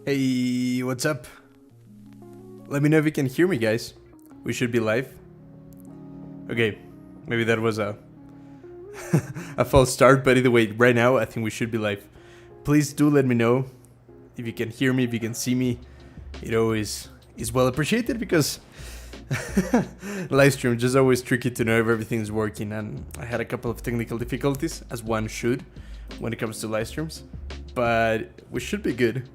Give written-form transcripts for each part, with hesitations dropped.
Hey, what's up? Let me know if you can hear me, guys. We should be live. Okay, maybe that was a a false start, but either way, right now I think we should be live. Please do let me know if you can hear me, if you can see me. It always is well appreciated because live stream is just always tricky to know if everything's working, and I had a couple of technical difficulties, as one should when it comes to live streams, but we should be good.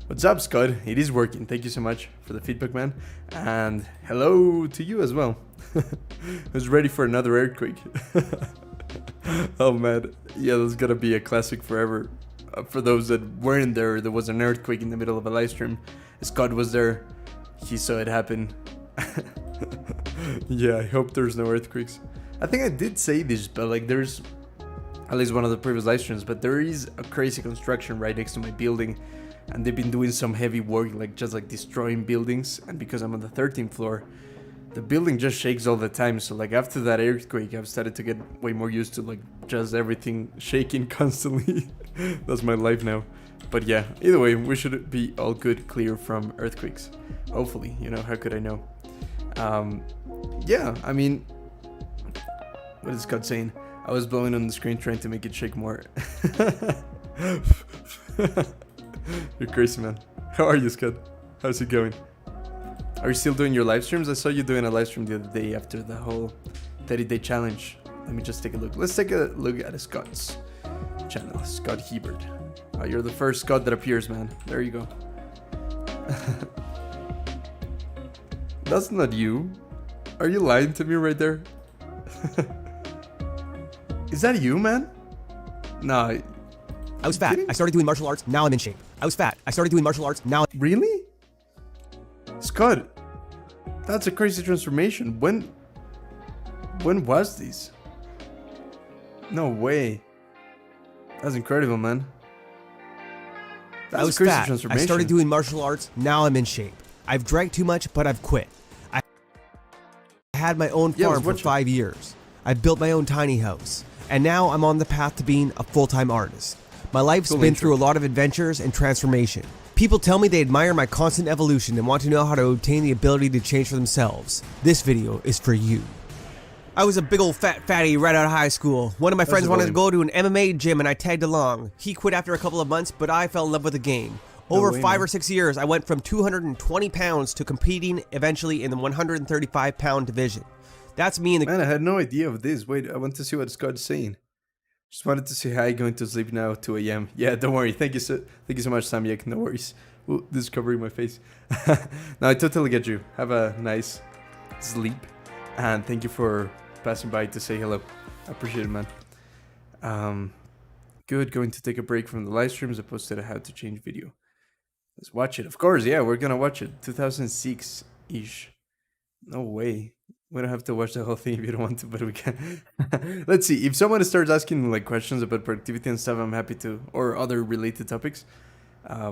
What's up, Scott? It is working. Thank you so much for the feedback, man. And hello to you as well. I was ready for another earthquake. Oh, man. Yeah, that's gonna be a classic forever. For those that weren't there was an earthquake in the middle of a live stream. Scott was there. He saw it happen. Yeah, I hope there's no earthquakes. I think I did say this, but like there's at least one of the previous live streams, but there is a crazy construction right next to my building. And they've been doing some heavy work, like just like destroying buildings. And because I'm on the 13th floor, the building just shakes all the time. So like after that earthquake, I've started to get way more used to like just everything shaking constantly. That's my life now. But yeah, either way, we should be all good, clear from earthquakes. Hopefully, you know, how could I know? Yeah, I mean, what is Scott saying? I was blowing on the screen trying to make it shake more. You're crazy, man. How are you, Scott? How's it going? Are you still doing your live streams? I saw you doing a live stream the other day after the whole 30-day challenge. Let me just take a look. Let's take a look at Scott's channel, Scott Hebert. You're the first Scott that appears, man. There you go. That's not you. Are you lying to me right there? Is that you, man? No. I was fat. Kidding? I started doing martial arts. Now I'm in shape. I was fat. I started doing martial arts. Now. Really? Scott, that's a crazy transformation. When was this? No way. That's incredible, man. That's I was a crazy fat. I transformation. started doing martial arts. Now I'm in shape. I've drank too much, but I've quit. I had my own farm for 5 years. I built my own tiny house. And now I'm on the path to being a full-time artist. My life's been through a lot of adventures and transformation. People tell me they admire my constant evolution and want to know how to obtain the ability to change for themselves. This video is for you. I was a big old fatty right out of high school. One of my friends wanted to go to an MMA gym and I tagged along. He quit after a couple of months, but I fell in love with the game. Over 5 or 6 years, I went from 220 pounds to competing eventually in the 135-pound division. That's me in the... Man, I had no idea of this. Wait, I want to see what Scott's saying. Just wanted to say hi, going to sleep now, 2 a.m. Yeah, don't worry. Thank you so much, Samyak. No worries. Ooh, this is covering my face. No, I totally get you. Have a nice sleep. And thank you for passing by to say hello. I appreciate it, man. Good, going to take a break from the live streams. I posted a how to change video. Let's watch it. Of course, yeah, we're gonna watch it. 2006-ish. No way. We don't have to watch the whole thing if you don't want to, but we can. Let's see. If someone starts asking like questions about productivity and stuff, I'm happy to, or other related topics.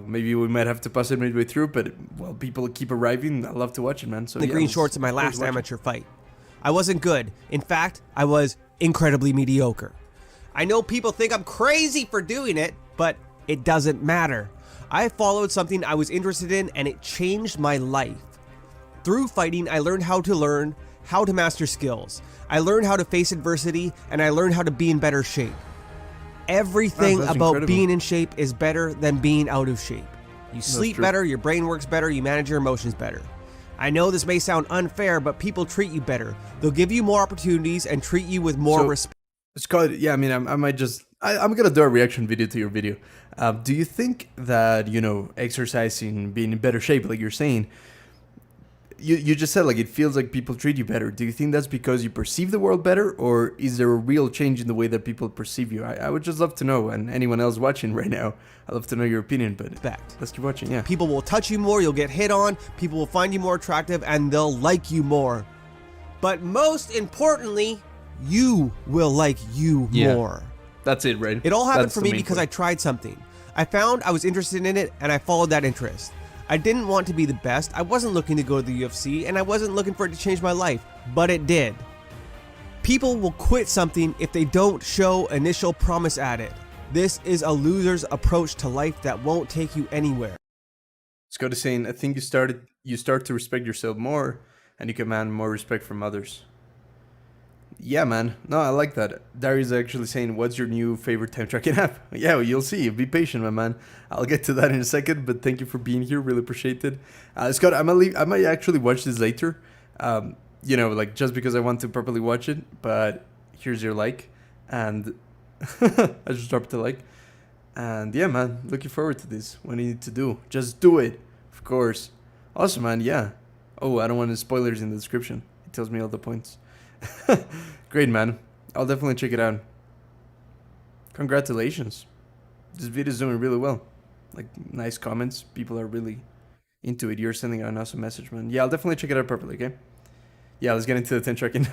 Maybe we might have to pass it midway through, but while people keep arriving, I love to watch it, man. So the green shorts in my last amateur fight. I wasn't good. In fact, I was incredibly mediocre. I know people think I'm crazy for doing it, but it doesn't matter. I followed something I was interested in, and it changed my life. Through fighting, I learned how to master skills. I learned how to face adversity, and I learned how to be in better shape. Everything about being in shape is better than being out of shape. You sleep better, your brain works better, you manage your emotions better. I know this may sound unfair, but people treat you better. They'll give you more opportunities and treat you with more respect. Scott, yeah, I mean, I might just... I'm gonna do a reaction video to your video. Do you think that, you know, exercising, being in better shape, like you're saying... You just said like it feels like people treat you better. Do you think that's because you perceive the world better, or is there a real change in the way that people perceive you? I would just love to know, and anyone else watching right now, I'd love to know your opinion, but let's keep watching, yeah. People will touch you more, you'll get hit on, people will find you more attractive, and they'll like you more. But most importantly, you will like you more. That's it, right? It all happened for me because I tried something. I found I was interested in it, and I followed that interest. I didn't want to be the best, I wasn't looking to go to the UFC, and I wasn't looking for it to change my life, but it did. People will quit something if they don't show initial promise at it. This is a loser's approach to life that won't take you anywhere. Scott is saying, I think you start to respect yourself more, and you command more respect from others. Yeah, man. No, I like that. Darius actually saying, what's your new favorite time tracking app? Yeah, well, you'll see. Be patient, my man. I'll get to that in a second, but thank you for being here. Really appreciate it. Scott, I might actually watch this later. Like just because I want to properly watch it, but here's your like. And I just dropped a like. And yeah, man, looking forward to this. What do you need to do? Just do it. Of course. Awesome, man. Yeah. Oh, I don't want any spoilers in the description. It tells me all the points. Great, man. I'll definitely check it out. Congratulations. This video is doing really well. Like, nice comments. People are really into it. You're sending out an awesome message, man. Yeah, I'll definitely check it out properly, okay? Yeah, let's get into the 10 tracking.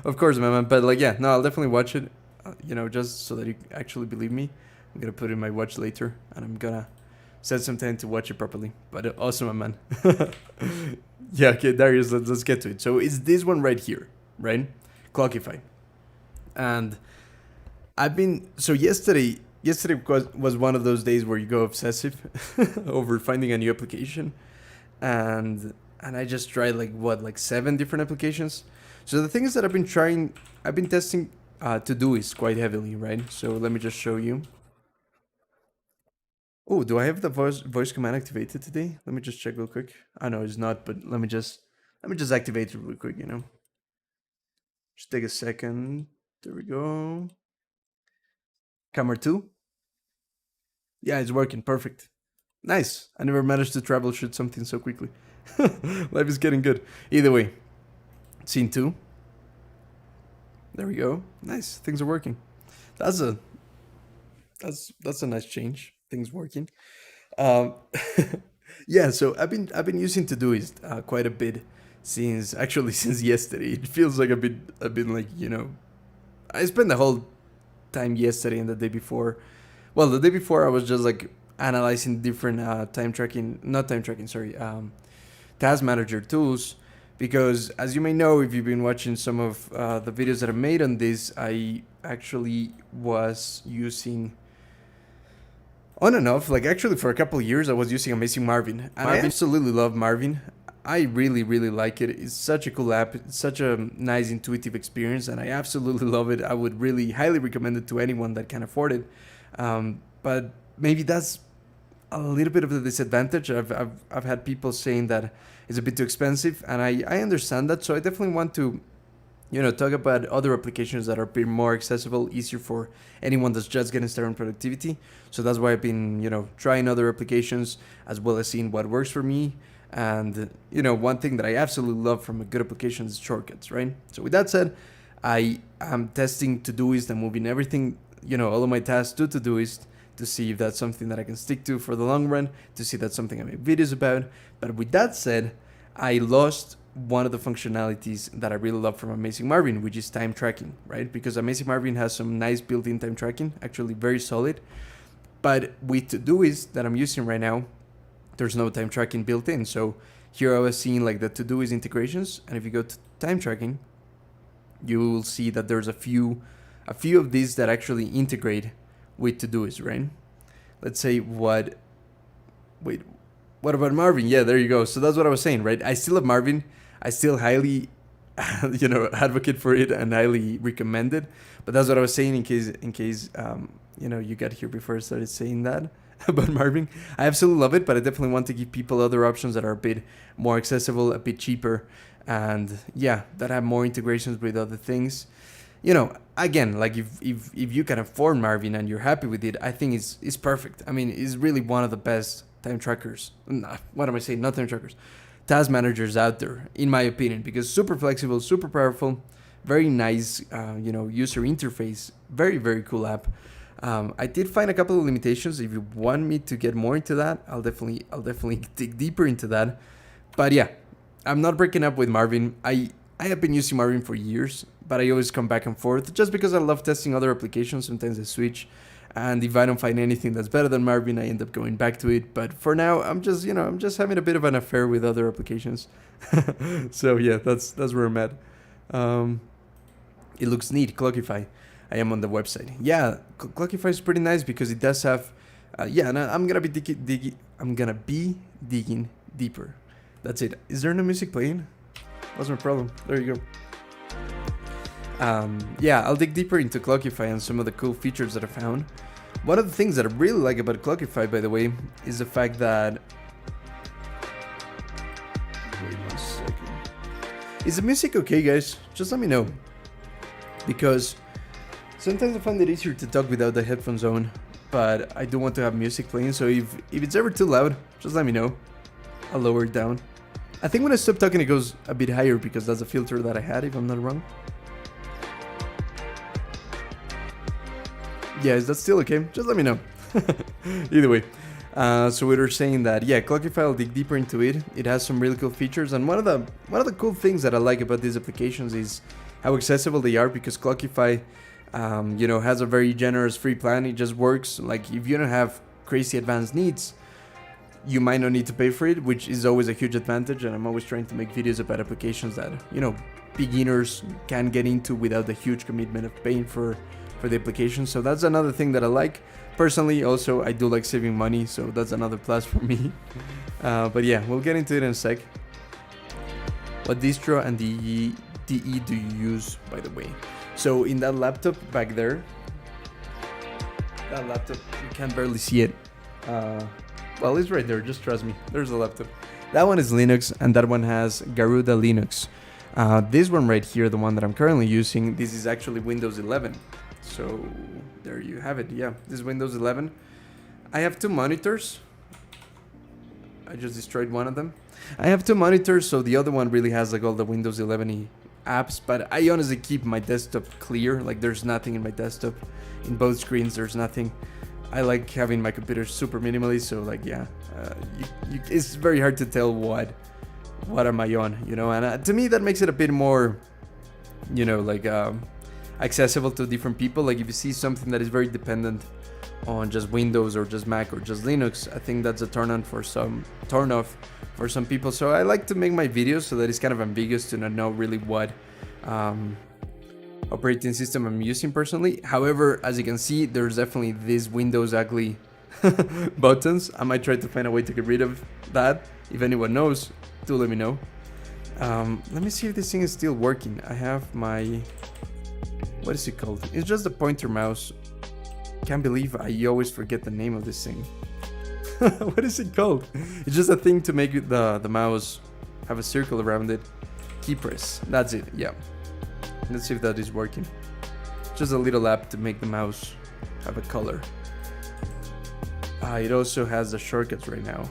Of course, man. But, like, yeah, no, I'll definitely watch it. Just so that you actually believe me. I'm gonna put it in my watch later, and I'm gonna set some time to watch it properly. But awesome, man. Yeah, okay, Darius, let's get to it. So it's this one right here, right? Clockify. And yesterday was one of those days where you go obsessive over finding a new application, and I just tried like 7 different applications. So the thing is that I've been testing Todoist quite heavily, right? So let me just show you. Oh, do I have the voice command activated today? Let me just check real quick. I know it's not, but let me just activate it real quick, Just take a second. There we go. Camera 2. Yeah, it's working. Perfect. Nice. I never managed to troubleshoot something so quickly. Life is getting good. Either way. Scene 2. There we go. Nice. Things are working. That's a nice change. Things working. Yeah, so I've been using Todoist quite a bit since yesterday. It feels like I've been like, I spent the whole time yesterday and the day before. Well, the day before I was just like analyzing different task manager tools, because as you may know, if you've been watching some of the videos that I made on this, I actually was using on and off, like actually for a couple of years I was using Amazing Marvin, and I absolutely love Marvin. I really, really like it. It's such a cool app. It's such a nice, intuitive experience, and I absolutely love it. I would really highly recommend it to anyone that can afford it. But maybe that's a little bit of the disadvantage. I've had people saying that it's a bit too expensive, and I understand that. So I definitely want to, talk about other applications that are a bit more accessible, easier for anyone that's just getting started on productivity. So that's why I've been, trying other applications as well as seeing what works for me. And, one thing that I absolutely love from a good application is shortcuts, right? So with that said, I am testing Todoist and moving everything, all of my tasks to Todoist to see if that's something that I can stick to for the long run, to see if that's something I make videos about. But with that said, I lost one of the functionalities that I really love from Amazing Marvin, which is time tracking, right? Because Amazing Marvin has some nice built-in time tracking, actually very solid. But with Todoist that I'm using right now, there's no time tracking built in. So here I was seeing like the Todoist integrations, and if you go to time tracking, you will see that there's a few of these that actually integrate with Todoist, right? Let's say what about Marvin? Yeah, there you go. So that's what I was saying, right? I still have Marvin. I still highly, advocate for it and highly recommend it. But that's what I was saying in case, you got here before I started saying that about Marvin. I absolutely love it, but I definitely want to give people other options that are a bit more accessible, a bit cheaper, and yeah, that have more integrations with other things. Again, like if you can afford Marvin and you're happy with it, I think it's perfect. I mean, it's really one of the best time trackers. What am I saying? Not time trackers. Task managers out there, in my opinion, because super flexible, super powerful, very nice, user interface, very, very cool app. I did find a couple of limitations. If you want me to get more into that, I'll definitely dig deeper into that. But yeah, I'm not breaking up with Marvin. I have been using Marvin for years, but I always come back and forth just because I love testing other applications. Sometimes I switch, and if I don't find anything that's better than Marvin, I end up going back to it. But for now, I'm just having a bit of an affair with other applications. So yeah, that's where I'm at. It looks neat, Clockify. I am on the website. Yeah, Clockify is pretty nice because it does have Yeah, and I'm gonna be digging deeper. That's it. Is there no music playing? What's my problem? There you go. Yeah, I'll dig deeper into Clockify and some of the cool features that I found. One of the things that I really like about Clockify, by the way, is the fact that... Wait 1 second. Is the music okay, guys? Just let me know. Because sometimes I find it easier to talk without the headphones on, but I do want to have music playing, so if it's ever too loud, just let me know. I'll lower it down. I think when I stop talking it goes a bit higher because that's a filter that I had, if I'm not wrong. Yeah, is that still okay? Just let me know. Either way. So we were saying that, yeah, Clockify, I'll dig deeper into it. It has some really cool features, and one of the cool things that I like about these applications is how accessible they are, because Clockify, you know, has a very generous free plan. It just works. Like, if you don't have crazy advanced needs, you might not need to pay for it, which is always a huge advantage. And I'm always trying to make videos about applications that, you know, beginners can get into without the huge commitment of paying for the application. So that's another thing that I like. Personally, also, I do like saving money, so that's another plus for me. But yeah, we'll get into it in a sec. What distro and DE do you use, by the way? So in that laptop back there, that laptop, you can barely see it. Well, it's right there, just trust me. There's a laptop. That one is Linux, and that one has Garuda Linux. This one right here, the one that I'm currently using, this is actually Windows 11. So there you have it. Yeah, this is Windows 11. I have 2 monitors. I just destroyed one of them. I have 2 monitors, so the other one really has like all the Windows 11 apps, but I honestly keep my desktop clear. Like, there's nothing in my desktop. In both screens, there's nothing. I like having my computer super minimally, so like, yeah, it's very hard to tell what am I on, you know, and to me that makes it a bit more, you know, like accessible to different people. Like, if you see something that is very dependent on just Windows or just Mac or just Linux, I think that's a turn off for some people. So I like to make my videos so that it's kind of ambiguous to not know really what operating system I'm using personally. However, as you can see, there's definitely these Windows ugly buttons. I might try to find a way to get rid of that. If anyone knows, do let me know. Let me see if this thing is still working. I have my... What is it called? It's just a pointer mouse. Can't believe I always forget the name of this thing. What is it called? It's just a thing to make the mouse have a circle around it. Key press. That's it. Yeah. Let's see if that is working. Just a little app to make the mouse have a color. It also has the shortcuts right now.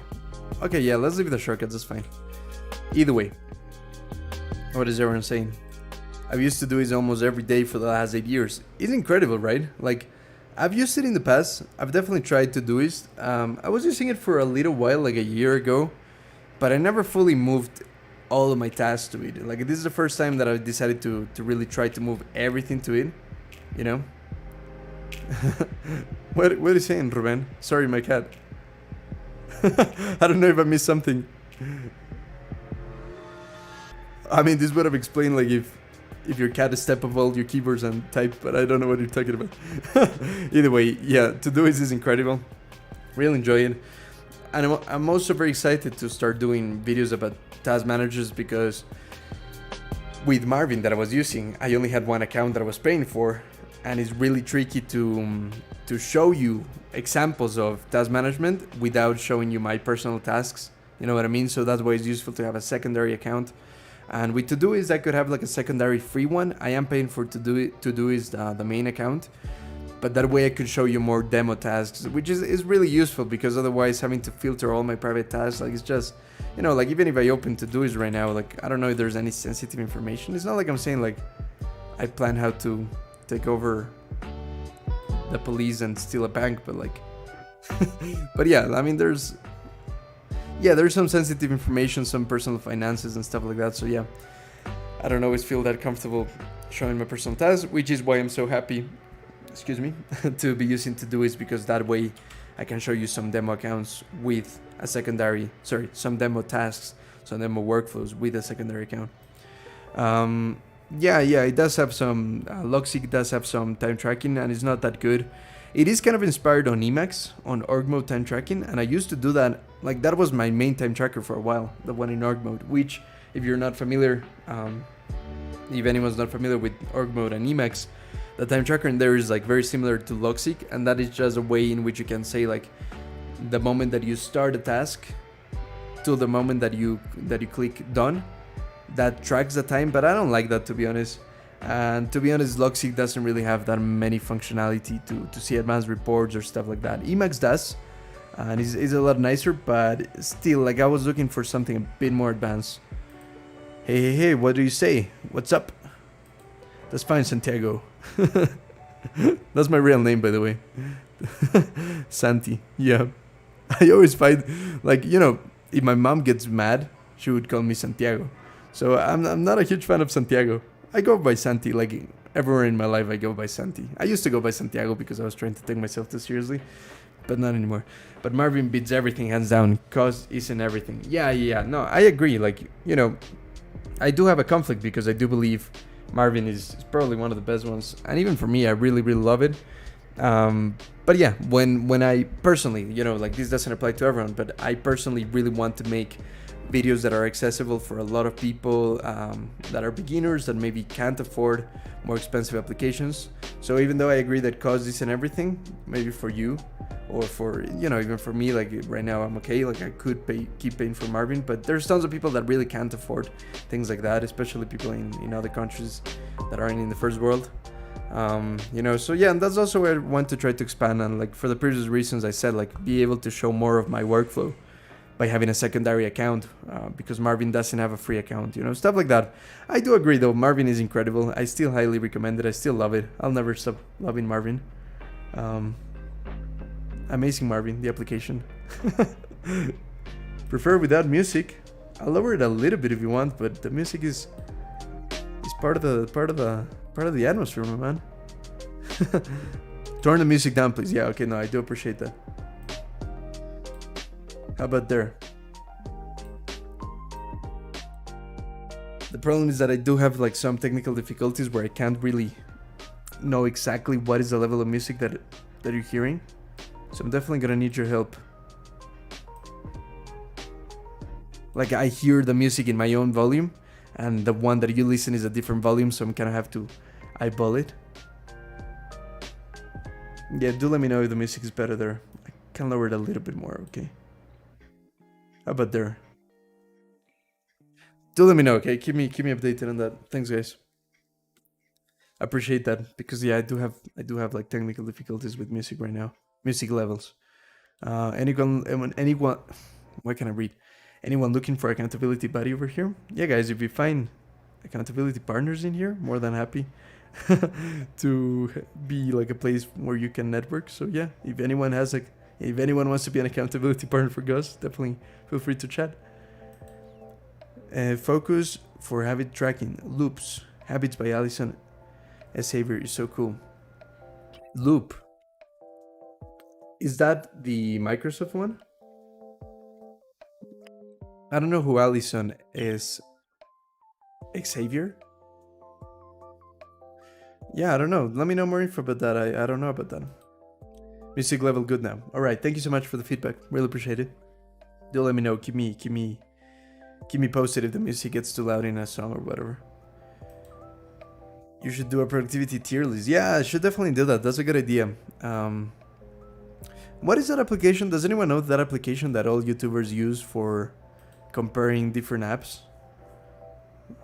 Okay, yeah, let's leave the shortcuts. That's fine. Either way. What is everyone saying? I've used to do this almost every day for the last 8 years. It's incredible, right? Like, I've used it in the past. I've definitely tried to do it. I was using it for a little while, like a year ago, but I never fully moved all of my tasks to it. Like, this is the first time that I decided to really try to move everything to it, you know? What are you saying, Ruben? Sorry, my cat. I don't know if I missed something. I mean, this would have explained, like, if your cat is step of all your keyboards and type, but I don't know what you're talking about. Either way, yeah, Todoist is incredible. Really enjoy it. And I'm also very excited to start doing videos about task managers, because with Marvin that I was using, I only had one account that I was paying for, and it's really tricky to show you examples of task management without showing you my personal tasks. You know what I mean? So that's why it's useful to have a secondary account. And with Todoist, I could have like a secondary free one. I am paying for Todoist, the main account, but that way I could show you more demo tasks, which is really useful, because otherwise having to filter all my private tasks, like, it's just, you know, like, even if I open Todoist right now, like, I don't know if there's any sensitive information. It's not like I'm saying like I plan how to take over the police and steal a bank, but like, but yeah, I mean, there's some sensitive information, some personal finances and stuff like that. So yeah, I don't always feel that comfortable showing my personal tasks, which is why I'm so happy, excuse me, to be using Todoist, because that way I can show you some demo accounts with a some demo tasks, some demo workflows with a secondary account. Yeah, it does have some, Logseek does have some time tracking, and it's not that good. It is kind of inspired on Emacs, on org mode time tracking, and I used to do that. Like, that was my main time tracker for a while, the one in org mode, which, if you're not familiar, if anyone's not familiar with org mode and Emacs, the time tracker in there is like very similar to Logseq, and that is just a way in which you can say like the moment that you start a task till the moment that you click done, that tracks the time. But I don't like that, to be honest. And to be honest, Logseq doesn't really have that many functionality to see advanced reports or stuff like that. Emacs does, and is a lot nicer, but still, like, I was looking for something a bit more advanced. Hey, what do you say? What's up? That's fine, Santiago. That's my real name, by the way. Santi, yeah. I always find, like, you know, if my mom gets mad, she would call me Santiago. So I'm not a huge fan of Santiago. I go by Santi, like, everywhere in my life I go by Santi. I used to go by Santiago because I was trying to take myself too seriously, but not anymore. But Marvin beats everything, hands down. Cause isn't everything. Yeah. No, I agree. Like, you know, I do have a conflict because I do believe Marvin is probably one of the best ones. And even for me, I really, really love it. But yeah, when I personally, you know, like, this doesn't apply to everyone, but I personally really want to make videos that are accessible for a lot of people that are beginners, that maybe can't afford more expensive applications. So even though I agree that cost isn't everything, maybe for you, or for, you know, even for me, like right now I'm okay, like I could keep paying for Marvin, but there's tons of people that really can't afford things like that, especially people in other countries that aren't in the first world. You know, so yeah, and that's also where I want to try to expand on, like, for the previous reasons I said, like, be able to show more of my workflow by having a secondary account, because Marvin doesn't have a free account, you know, stuff like that. I do agree though, Marvin is incredible. I still highly recommend it. I still love it. I'll never stop loving Marvin. Amazing Marvin, the application. Prefer without music. I'll lower it a little bit if you want, but the music is part of the atmosphere, my man. Turn the music down, please. Yeah, okay, no, I do appreciate that. How about there? The problem is that I do have, like, some technical difficulties where I can't really know exactly what is the level of music that you're hearing. So I'm definitely gonna need your help. Like, I hear the music in my own volume, and the one that you listen is a different volume, so I'm gonna have to eyeball it. Yeah, do let me know if the music is better there. I can lower it a little bit more, okay? How about there? Do let me know, okay? Keep me updated on that. Thanks, guys. I appreciate that, because yeah, I do have like technical difficulties with music right now. Music levels. Anyone, what can I read? Anyone looking for accountability buddy over here? Yeah, guys, if you find accountability partners in here, more than happy to be like a place where you can network. So yeah, if anyone wants to be an accountability partner for Gus, definitely feel free to chat. Focus for habit tracking. Loops. Habits by Allison S. Xavier is so cool. Loop. Is that the Microsoft one? I don't know who Allison is. Xavier? Yeah, I don't know. Let me know more info about that. I don't know about that. Music level good now. All right. Thank you so much for the feedback. Really appreciate it. Do let me know. Keep me posted if the music gets too loud in a song or whatever. You should do a productivity tier list. Yeah, I should definitely do that. That's a good idea. What is that application? Does anyone know that application that all YouTubers use for comparing different apps?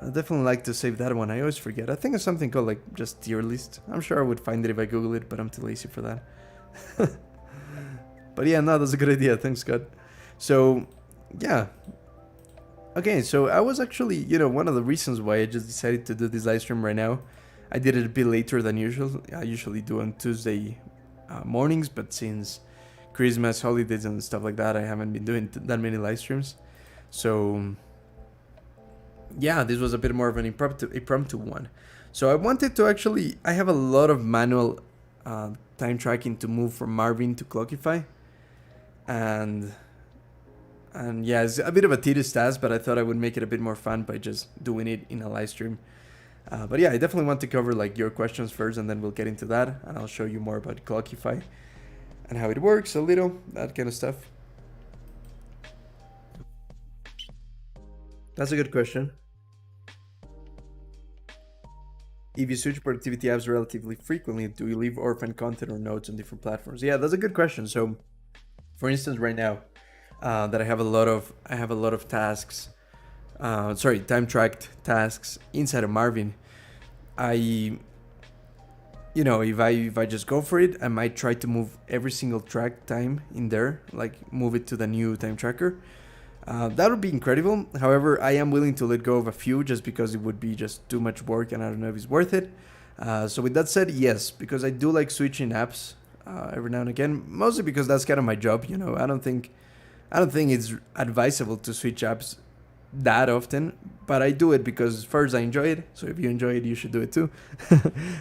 I definitely like to save that one. I always forget. I think it's something called like just tier list. I'm sure I would find it if I Google it, but I'm too lazy for that. But yeah, no, that's a good idea. Thanks, God. So, yeah. Okay, so I was actually, one of the reasons why I just decided to do this live stream right now. I did it a bit later than usual. I usually do on Tuesday mornings, but since Christmas, holidays, and stuff like that, I haven't been doing that many live streams. So, yeah, this was a bit more of an impromptu one. So I wanted to I have a lot of manual time tracking to move from Marvin to Clockify. And yeah, it's a bit of a tedious task, but I thought I would make it a bit more fun by just doing it in a live stream. But yeah, I definitely want to cover like your questions first, and then we'll get into that, and I'll show you more about Clockify and how it works a little, that kind of stuff. That's a good question. If you switch productivity apps relatively frequently, do you leave orphan content or notes on different platforms? Yeah, that's a good question. So, for instance, right now, that I have a lot of tasks, time tracked tasks inside of Marvin. If I just go for it, I might try to move every single track time in there, like move it to the new time tracker. That would be incredible. However, I am willing to let go of a few just because it would be just too much work, and I don't know if it's worth it. So with that said, yes, because I do like switching apps every now and again, mostly because that's kind of my job. I don't think it's advisable to switch apps that often, but I do it because first I enjoy it. So if you enjoy it, you should do it too.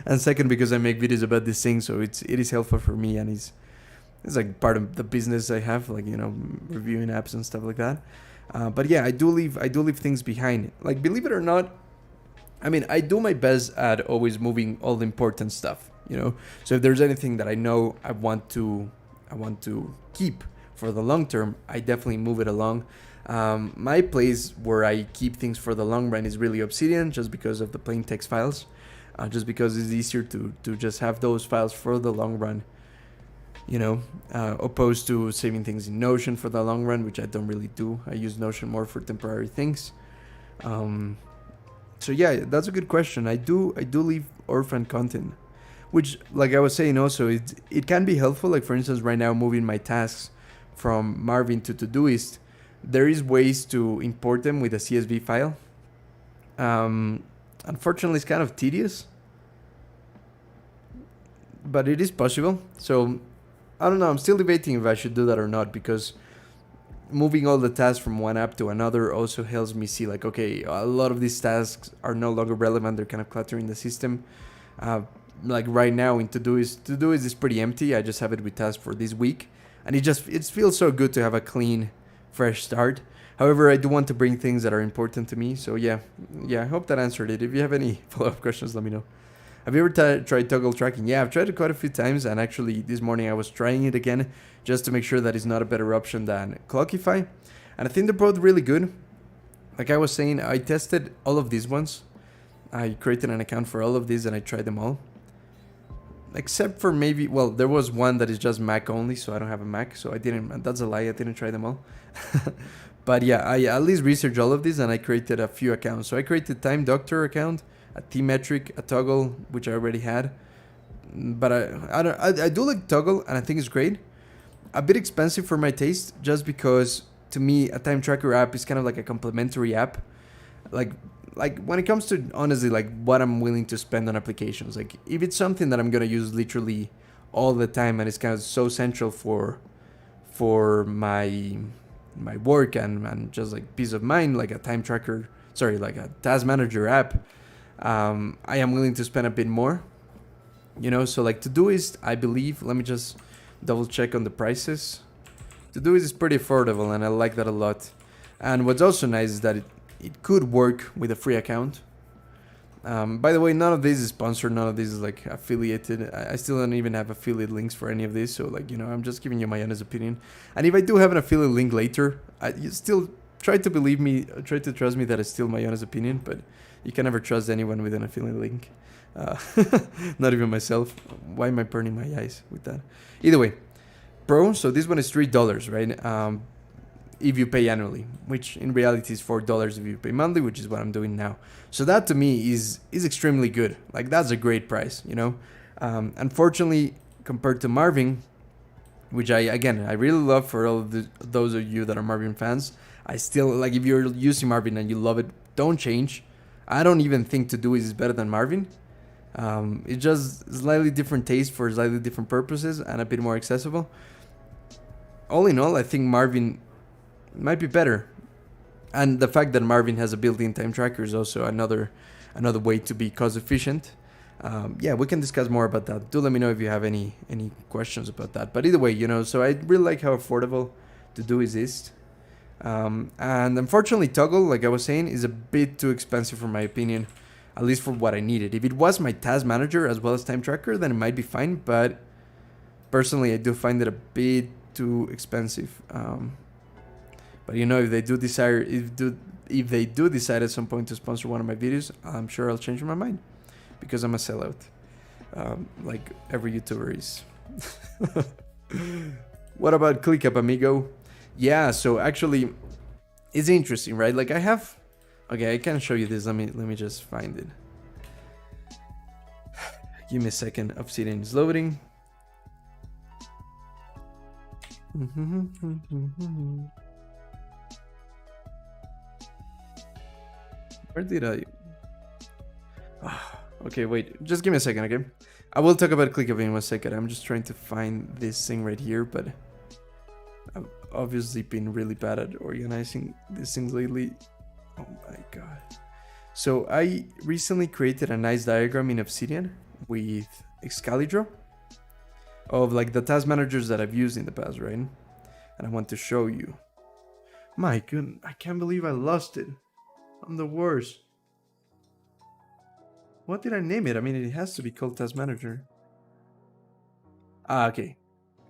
And second, because I make videos about this thing, so it is helpful for me, and it's like part of the business I have, like, reviewing apps and stuff like that. But yeah, I do leave things behind. Like, believe it or not, I mean, I do my best at always moving all the important stuff, So if there's anything that I know I want to keep for the long term, I definitely move it along. My place where I keep things for the long run is really Obsidian, just because of the plain text files, just because it's easier to just have those files for the long run. Opposed to saving things in Notion for the long run, which I don't really do. I use Notion more for temporary things. So yeah, that's a good question. I do leave orphan content, which, like I was saying, also it can be helpful. Like, for instance, right now, moving my tasks from Marvin to Todoist, there is ways to import them with a CSV file. Unfortunately, it's kind of tedious, but it is possible. So I don't know, I'm still debating if I should do that or not, because moving all the tasks from one app to another also helps me see, like, okay, a lot of these tasks are no longer relevant. They're kind of cluttering the system. Like right now in Todoist is pretty empty. I just have it with tasks for this week, and it feels so good to have a clean, fresh start. However, I do want to bring things that are important to me. So yeah, I hope that answered it. If you have any follow-up questions, let me know. Have you ever tried toggle tracking? Yeah, I've tried it quite a few times, and actually this morning I was trying it again just to make sure that it's not a better option than Clockify. And I think they're both really good. Like I was saying, I tested all of these ones. I created an account for all of these and I tried them all. Except for there was one that is just Mac only, so I don't have a Mac, so that's a lie, I didn't try them all. But yeah, I at least researched all of these and I created a few accounts. So I created Time Doctor account, a T-Metric, a Toggle, which I already had. But I do like Toggle, and I think it's great. A bit expensive for my taste, just because to me a time tracker app is kind of like a complementary app. Like when it comes to, honestly, like what I'm willing to spend on applications. Like if it's something that I'm gonna use literally all the time and it's kind of so central for my work and just like peace of mind, like a time tracker, like a task manager app, I am willing to spend a bit more, so like Todoist, I believe, let me just double check on the prices. Todoist is pretty affordable and I like that a lot. And what's also nice is that it could work with a free account. By the way, none of this is sponsored, none of this is like affiliated. I still don't even have affiliate links for any of this, so like, I'm just giving you my honest opinion. And if I do have an affiliate link later, you still try to believe me, try to trust me that it's still my honest opinion, but you can never trust anyone with an affiliate link. Not even myself. Why am I burning my eyes with that? Either way, Pro, so this one is $3, right? If you pay annually, which in reality is $4 if you pay monthly, which is what I'm doing now. So that to me is extremely good. Like that's a great price, Unfortunately, compared to Marvin, which I really love for all of those of you that are Marvin fans, I still, like, if you're using Marvin and you love it, don't change. I don't even think Todoist is better than Marvin. It's just slightly different taste for slightly different purposes and a bit more accessible. All in all, I think Marvin might be better. And the fact that Marvin has a built-in time tracker is also another way to be cost efficient. Yeah, we can discuss more about that. Do let me know if you have any questions about that. But either way, so I really like how affordable Todoist is. And unfortunately, Toggle, like I was saying, is a bit too expensive for my opinion. at least for what I needed. If it was my task manager as well as time tracker, then it might be fine, but personally I do find it a bit too expensive. But you know, if they do decide at some point to sponsor one of my videos, I'm sure I'll change my mind, because I'm a sellout, like every YouTuber is. What about ClickUp, amigo? Yeah, so actually it's interesting, right? Like I can show you this. Let me just find it. Give me a second. Obsidian is loading. Where did I? Okay, wait. Just give me a second, okay? I will talk about ClickUp in 1 second. I'm just trying to find this thing right here, but I've obviously been really bad at organizing these things lately. Oh my god. So I recently created a nice diagram in Obsidian with Excalibur of like the task managers that I've used in the past, right? And I want to show you. My goodness, I can't believe I lost it. I'm the worst. What did I name it? I mean, it has to be called task manager. Okay.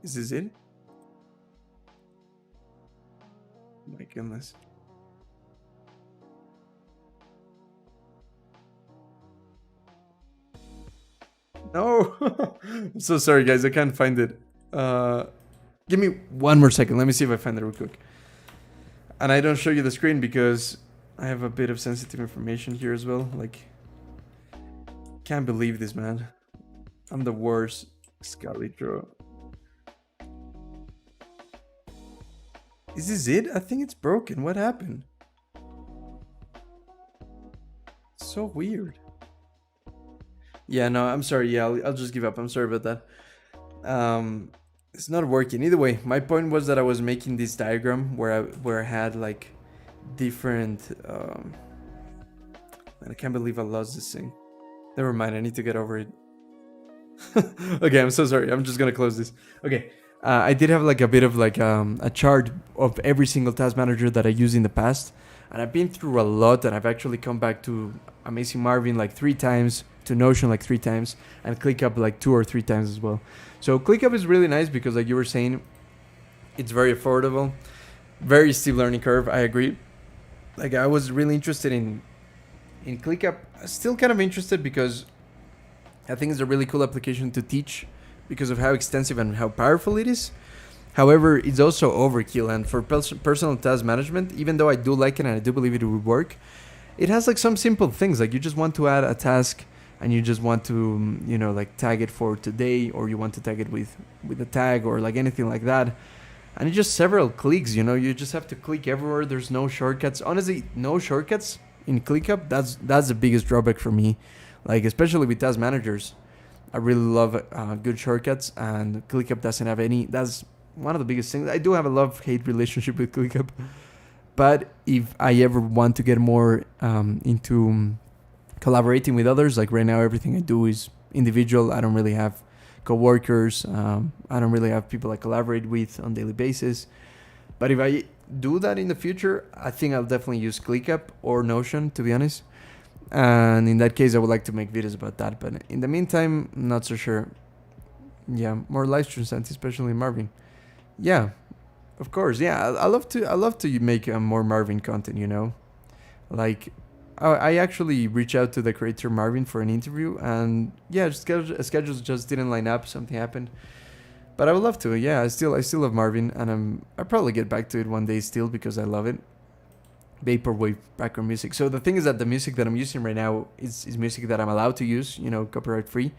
Is this it? My goodness. No. I'm so sorry, guys. I can't find it. Give me 1 more second. Let me see if I find it real quick. And I don't show you the screen because I have a bit of sensitive information here as well. Like, can't believe this, man. I'm the worst. Excalibur. Is this it? I think it's broken. What happened? So weird. Yeah, no, I'm sorry. Yeah, I'll just give up. I'm sorry about that. It's not working. Either way, my point was that I was making this diagram where I had like different. And I can't believe I lost this thing. Never mind. I need to get over it. Okay, I'm so sorry. I'm just gonna close this. Okay. I did have like a bit of like a chart of every single task manager that I used in the past, and I've been through a lot, and I've actually come back to Amazing Marvin like 3 times, to Notion like 3 times, and ClickUp like 2 or 3 times as well. So ClickUp is really nice because, like you were saying, it's very affordable, very steep learning curve. I agree. Like I was really interested in ClickUp. Still kind of interested because I think it's a really cool application to teach, because of how extensive and how powerful it is. However, it's also overkill, and for personal task management, even though I do like it and I do believe it would work, it has like some simple things, like you just want to add a task and you just want to, you know, like tag it for today, or you want to tag it with a tag or like anything like that. And it's just several clicks, you know, you just have to click everywhere. There's no shortcuts. Honestly, no shortcuts in ClickUp. That's the biggest drawback for me, like especially with task managers. I really love good shortcuts, and ClickUp doesn't have any. That's one of the biggest things. I do have a love-hate relationship with ClickUp, but if I ever want to get more into collaborating with others, like right now everything I do is individual. I don't really have coworkers. I don't really have people I collaborate with on a daily basis. But if I do that in the future, I think I'll definitely use ClickUp or Notion, to be honest. And in that case, I would like to make videos about that. But in the meantime, not so sure. Yeah, more live streams, especially Marvin. Yeah, of course. Yeah, I love to make more Marvin content. You know, like I actually reached out to the creator Marvin for an interview, and yeah, schedules just didn't line up. Something happened. But I would love to. Yeah, I still love Marvin, and I'll probably get back to it one day still, because I love it. Vaporwave background music. So the thing is that the music that I'm using right now is music that I'm allowed to use, you know, copyright free.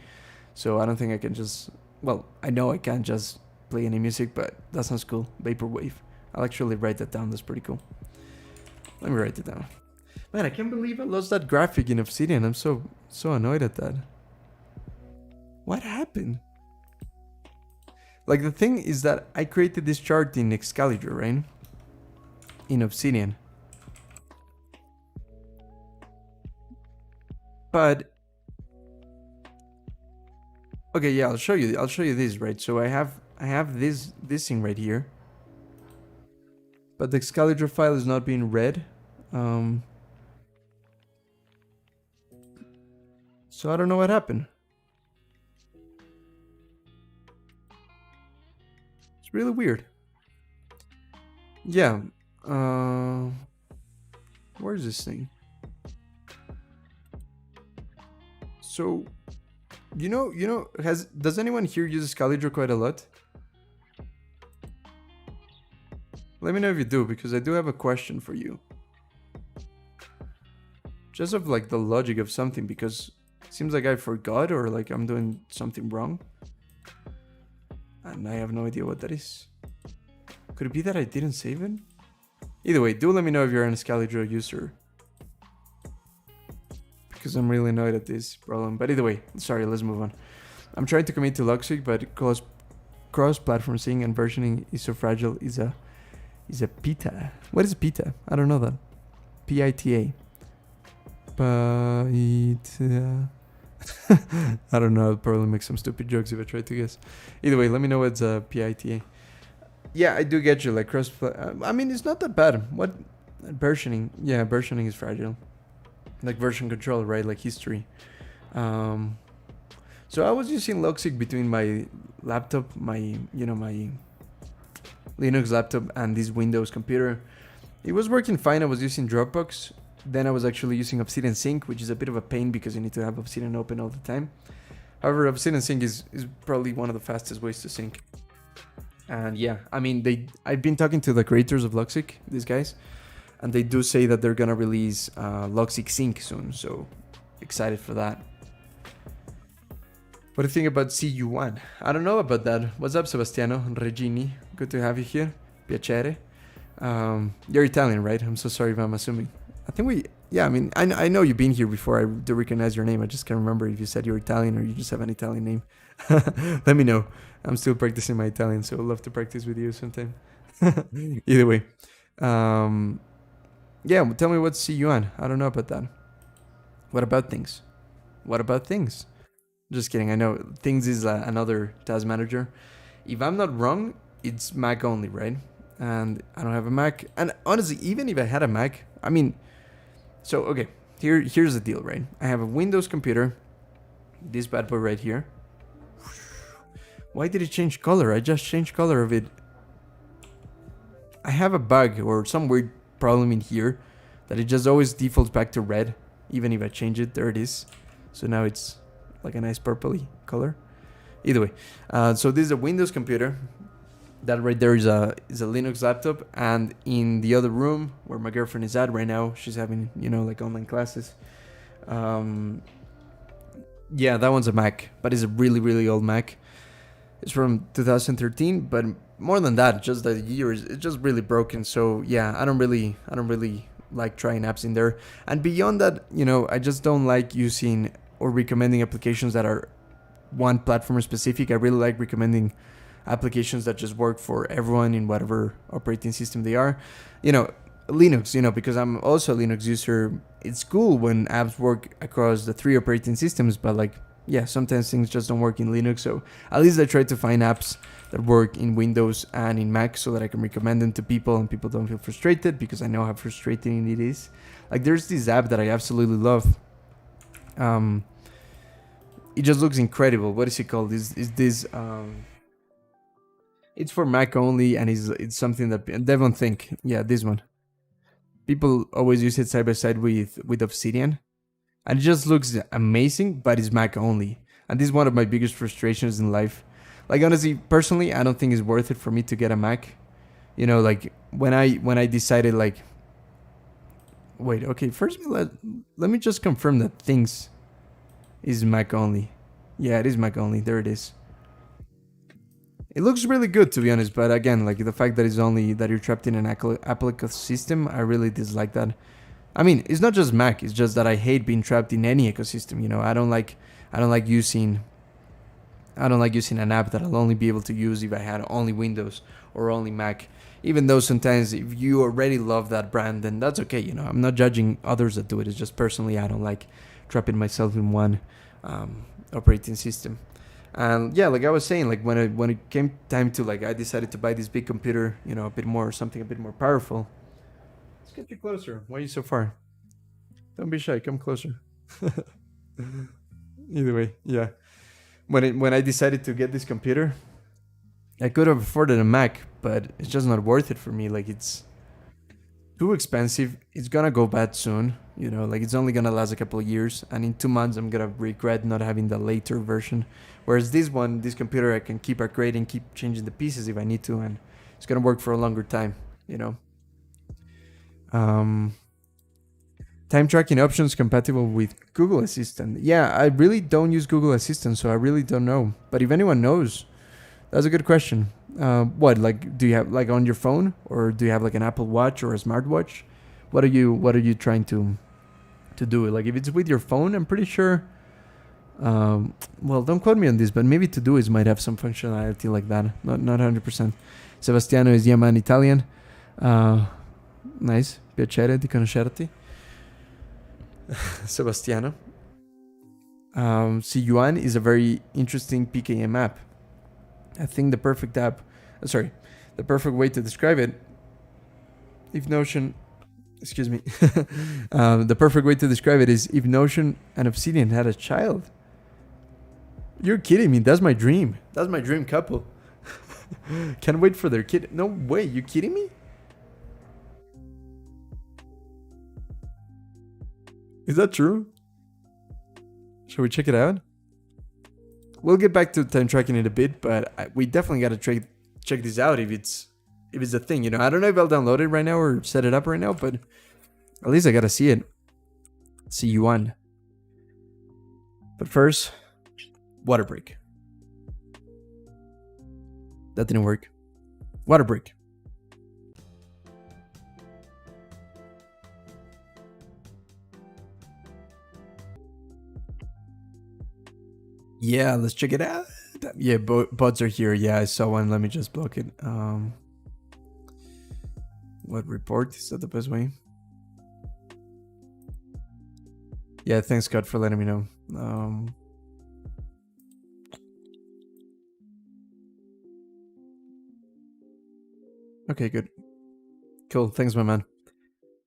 So I don't think I can just, well, I know I can't just play any music, but that sounds cool. Vaporwave. I'll actually write that down. That's pretty cool. Let me write it down. Man, I can't believe I lost that graphic in Obsidian. I'm so annoyed at that. What happened? Like the thing is that I created this chart in Excalibur, right? In Obsidian. But okay, yeah, I'll show you this, right? So I have this thing right here, but the Excalibur file is not being read. So I don't know what happened. It's really weird. Yeah. Where is this thing? So, does anyone here use Excalibur quite a lot? Let me know if you do, because I do have a question for you. Just of like the logic of something, because it seems like I forgot or like I'm doing something wrong. And I have no idea what that is. Could it be that I didn't save it? Either way, do let me know if you're an Excalibur user. Because I'm really annoyed at this problem. But either way, sorry, let's move on. I'm trying to commit to Luxic, but cross-platform syncing and versioning is so fragile. Is a PITA. What is PITA? I don't know that. PITA. PITA. I don't know. I'll probably make some stupid jokes if I try to guess. Either way, let me know what's PITA. Yeah, I do get you. Like cross. I mean, it's not that bad. What versioning? Yeah, versioning is fragile. Like version control, right? Like history. So I was using Luxic between my laptop, my Linux laptop, and this Windows computer. It was working fine. I was using Dropbox. Then I was actually using Obsidian Sync, which is a bit of a pain because you need to have Obsidian open all the time. However, Obsidian Sync is probably one of the fastest ways to sync. And yeah, I mean, I've been talking to the creators of Luxic, these guys, and they do say that they're gonna release Luxic Sync soon. So excited for that. What do you think about CU1? I don't know about that. What's up, Sebastiano Regini? Good to have you here. Piacere. You're Italian, right? I'm so sorry if I'm assuming. I think I mean, I know you've been here before. I do recognize your name. I just can't remember if you said you're Italian or you just have an Italian name. Let me know. I'm still practicing my Italian, so I'd love to practice with you sometime. Either way. Yeah, tell me what's CU1. I don't know about that. What about things? Just kidding. I know Things is another task manager. If I'm not wrong, it's Mac only, right? And I don't have a Mac. And honestly, even if I had a Mac, I mean, so okay, here's the deal, right? I have a Windows computer, this bad boy right here. Why did it change color? I just changed color of it. I have a bug or some weird problem in here that it just always defaults back to red, even if I change it. There it is. So now it's like a nice purpley color. Either way, so this is a Windows computer. That right there is a Linux laptop, and in the other room where my girlfriend is at right now, she's having like online classes. Yeah, that one's a Mac, but it's a really really old Mac. It's from 2013, but more than that, just the years, it's just really broken. So yeah, I don't really like trying apps in there. And beyond that, I just don't like using or recommending applications that are one platform specific. I really like recommending applications that just work for everyone in whatever operating system they are. Linux, because I'm also a Linux user. It's cool when apps work across the 3 operating systems, but like, yeah, sometimes things just don't work in Linux. So at least I try to find apps that work in Windows and in Mac so that I can recommend them to people and people don't feel frustrated, because I know how frustrating it is. Like there's this app that I absolutely love. It just looks incredible. What is it called? It's for Mac only, and it's something that Devon Think. Yeah, this one. People always use it side by side with Obsidian, and it just looks amazing. But it's Mac only, and this is one of my biggest frustrations in life. Like honestly, personally, I don't think it's worth it for me to get a Mac. Like when I decided like, wait, okay, first let me just confirm that Things is Mac only. Yeah, it is Mac only. There it is. It looks really good, to be honest, but again, like the fact that it's only that you're trapped in an Apple ecosystem, I really dislike that. I mean, it's not just Mac; it's just that I hate being trapped in any ecosystem. I don't like using an app that I'll only be able to use if I had only Windows or only Mac. Even though sometimes if you already love that brand, then that's okay. I'm not judging others that do it. It's just personally I don't like trapping myself in one operating system. And yeah, like I was saying, like when it came time to I decided to buy this big computer, something a bit more powerful. Let's get you closer. Why are you so far? Don't be shy. Come closer. Either way, yeah. When I decided to get this computer, I could have afforded a Mac, but it's just not worth it for me. Like, it's too expensive. It's gonna go bad soon. You know, like, it's only gonna last a couple of years, and in 2 months I'm gonna regret not having the later version. Whereas this computer, I can keep upgrading, keep changing the pieces if I need to, and it's gonna work for a longer time. You know. Time tracking options compatible with Google Assistant. Yeah, I really don't use Google Assistant, so I really don't know. But if anyone knows, that's a good question. What, like, do you have, like, on your phone, or do you have like an Apple Watch or a smartwatch? What are you trying to do? Like, if it's with your phone, I'm pretty sure. Well, don't quote me on this, but maybe Todoist might have some functionality like that. Not 100%. Sebastiano is Yaman Italian. Nice. Piacere di conoscerti. Sebastiano. Yuan is a very interesting PKM app. I think the perfect way to describe it, if Notion, excuse me, the perfect way to describe it is if Notion and Obsidian had a child. You're kidding me. That's my dream. That's my dream couple. Can't wait for their kid. No way. You kidding me? Is that true? Shall we check it out? We'll get back to time tracking in a bit, but we definitely got to check this out if it's a thing. You know, I don't know if I'll download it right now or set it up right now, but at least I got to see it. See you on. But first, water break. That didn't work. Water break. Yeah, let's check it out. Yeah, bots are here. Yeah, I saw one. Let me just block it. What report? Is that the best way? Yeah, thanks, Scott, for letting me know. Okay, good. Cool. Thanks, my man.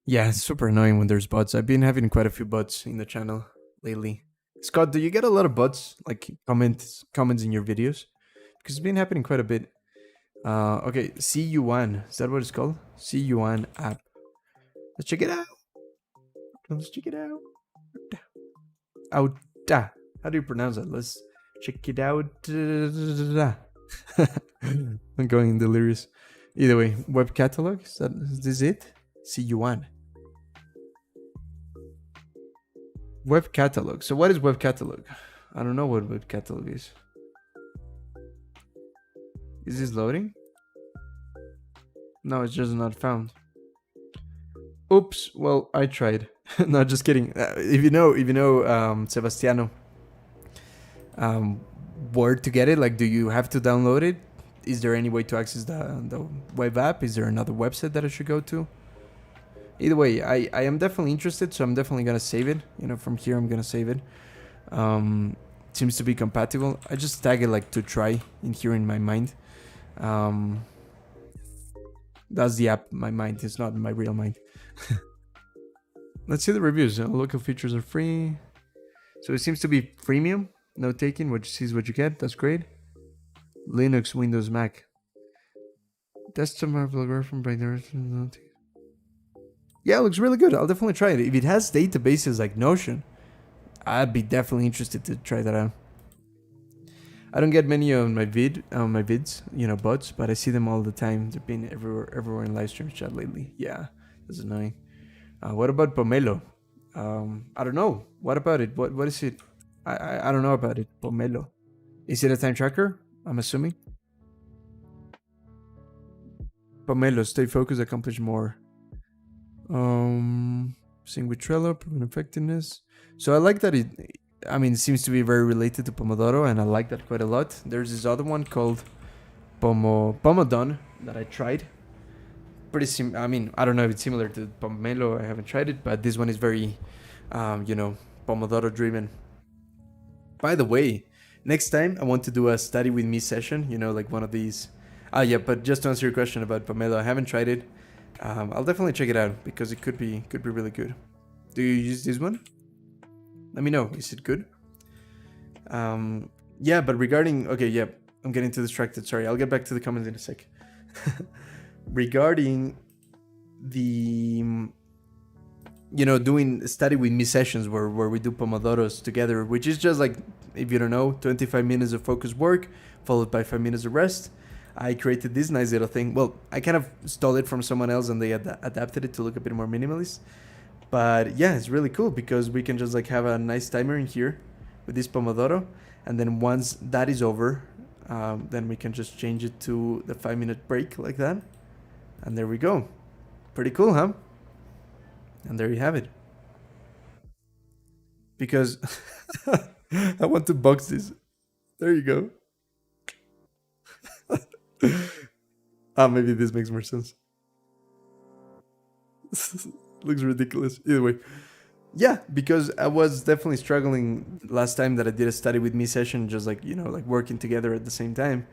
Yeah, it's super annoying when there's bots. I've been having quite a few bots in the channel lately. Scott, do you get a lot of bots, like comments in your videos? Because it's been happening quite a bit. Okay, CU1. Is that what it's called? CU1 app. Let's check it out. Let's check it out. Outa. How do you pronounce it? Let's check it out. I'm going delirious. Either way, web catalog. Is this it? CU1. Web catalog. So what is web catalog? I don't know what web catalog is. Is this loading? No, it's just not found. Oops. Well, I tried. No, just kidding. If you know, Sebastiano, where to get it? Like, do you have to download it? Is there any way to access the web app? Is there another website that I should go to? Either way, I am definitely interested, so I'm definitely gonna save it. You know, from here I'm gonna save it. Seems to be compatible. I just tag it like to try in here in my mind. That's the app. My mind is not my real mind. Let's see the reviews. Local features are free, so it seems to be freemium. No taking. What you see is what you get. That's great. Linux, Windows, Mac. Desktop blogger from Brighton. Yeah, it looks really good. I'll definitely try it. If it has databases like Notion, I'd be definitely interested to try that out. I don't get many on my vids, you know, bots, but I see them all the time. They've been everywhere in live stream chat lately. Yeah, that's annoying. What about Pomelo? I don't know. What about it? What is it? I don't know about it. Pomelo. Is it a time tracker? I'm assuming. Pomelo, stay focused, accomplish more. Sync with Trello, proven effectiveness. So I like that it seems to be very related to Pomodoro, and I like that quite a lot. There's this other one called Pomodon that I tried. I don't know if it's similar to Pomelo. I haven't tried it, but this one is very, Pomodoro driven. By the way, next time I want to do a study with me session, you know, like one of these. Yeah, but just to answer your question about Pomelo, I haven't tried it. I'll definitely check it out because it could be really good. Do you use this one? Let me know. Is it good? Yeah, but regarding, okay, yeah, I'm getting too distracted. Sorry, I'll get back to the comments in a sec. Regarding the, doing study with me sessions where we do pomodoros together, which is just like, if you don't know, 25 minutes of focused work followed by 5 minutes of rest. I created this nice little thing. Well, I kind of stole it from someone else and they adapted it to look a bit more minimalist. But yeah, it's really cool because we can just like have a nice timer in here with this pomodoro, and then once that is over, then we can just change it to the 5-minute break like that, and there we go. Pretty cool, huh? And there you have it. Because I want to box this. There you go. Maybe this makes more sense. Looks ridiculous. Either way. Yeah, because I was definitely struggling last time that I did a study with me session, just like, like working together at the same time.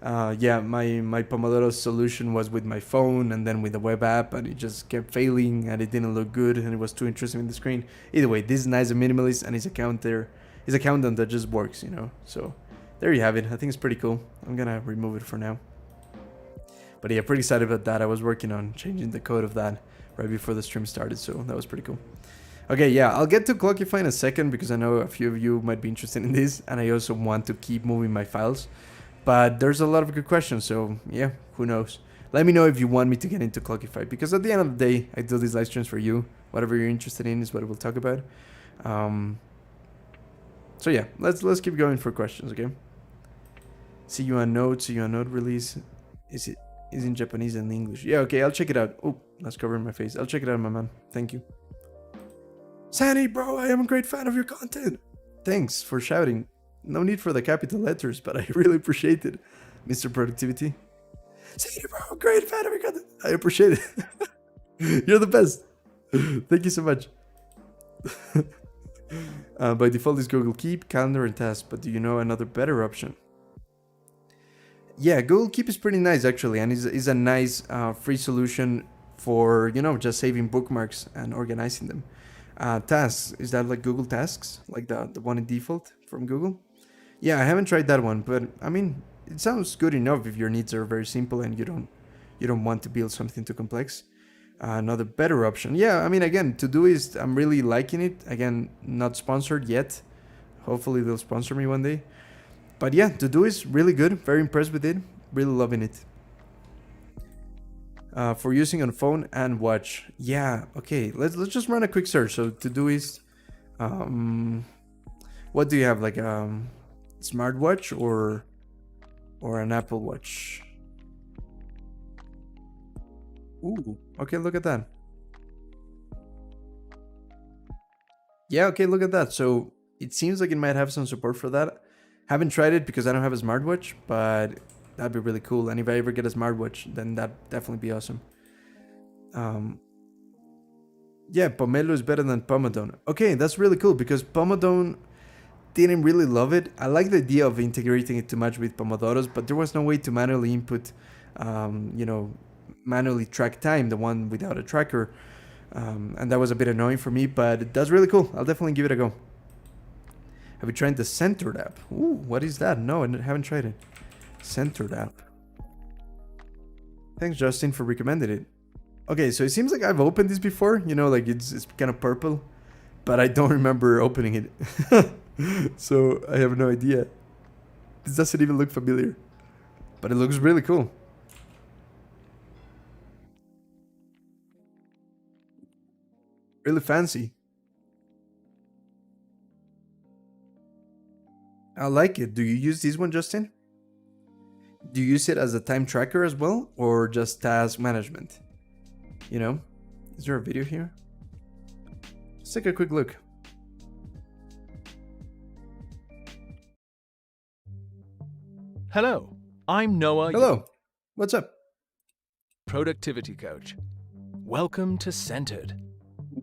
Yeah, my Pomodoro solution was with my phone and then with the web app, and it just kept failing and it didn't look good and it was too interesting in the screen. Either way, this is nice and minimalist, and it's a countdown that just works, So there you have it. I think it's pretty cool. I'm gonna remove it for now. But yeah, pretty excited about that. I was working on changing the code of that right before the stream started, so that was pretty cool. Okay, yeah, I'll get to Clockify in a second because I know a few of you might be interested in this, and I also want to keep moving my files. But there's a lot of good questions, so yeah, who knows? Let me know if you want me to get into Clockify, because at the end of the day, I do these live streams for you. Whatever you're interested in is what we'll talk about. So yeah, let's keep going for questions, okay? See you on Node release. Is in Japanese and English? Yeah, okay, I'll check it out. Oh, that's covering my face. I'll check it out, my man. Thank you. Sandy, bro, I am a great fan of your content. Thanks for shouting. No need for the capital letters, but I really appreciate it, Mr. Productivity. Sandy, bro, great fan of your content. I appreciate it. You're the best. Thank you so much. By default is Google Keep, Calendar, and Tasks, but do you know another better option? Yeah, Google Keep is pretty nice actually, and is a nice free solution for, just saving bookmarks and organizing them. Tasks, is that like Google Tasks, like the one in default from Google? Yeah, I haven't tried that one, but I mean, it sounds good enough if your needs are very simple and you don't want to build something too complex. Another better option, yeah, I mean, again, Todoist, I'm really liking it. Again, not sponsored yet. Hopefully they'll sponsor me one day. But yeah, Todoist, really good. Very impressed with it. Really loving it. For using on phone and watch. Yeah, okay. Let's just run a quick search. So Todoist, what do you have? Like smartwatch or an Apple Watch? Ooh, okay, look at that. Yeah, okay, look at that. So it seems like it might have some support for that. Haven't tried it because I don't have a smartwatch, but that'd be really cool. And if I ever get a smartwatch, then that'd definitely be awesome. Yeah, Pomelo is better than Pomodoro. Okay, that's really cool because Pomodoro didn't really love it. I like the idea of integrating it too much with Pomodoros, but there was no way to manually input, manually track time, the one without a tracker. And that was a bit annoying for me, but that's really cool. I'll definitely give it a go. Have you tried the Centered app? Ooh, what is that? No, I haven't tried it. Centered app. Thanks, Justin, for recommending it. Okay, so it seems like I've opened this before. Like it's kind of purple, but I don't remember opening it. So I have no idea. This doesn't even look familiar, but it looks really cool. Really fancy. I like it. Do you use this one, Justin? Do you use it as a time tracker as well, or just task management? Is there a video here? Let's take a quick look. Hello, I'm Noah. Hello, what's up? Productivity coach. Welcome to Centered.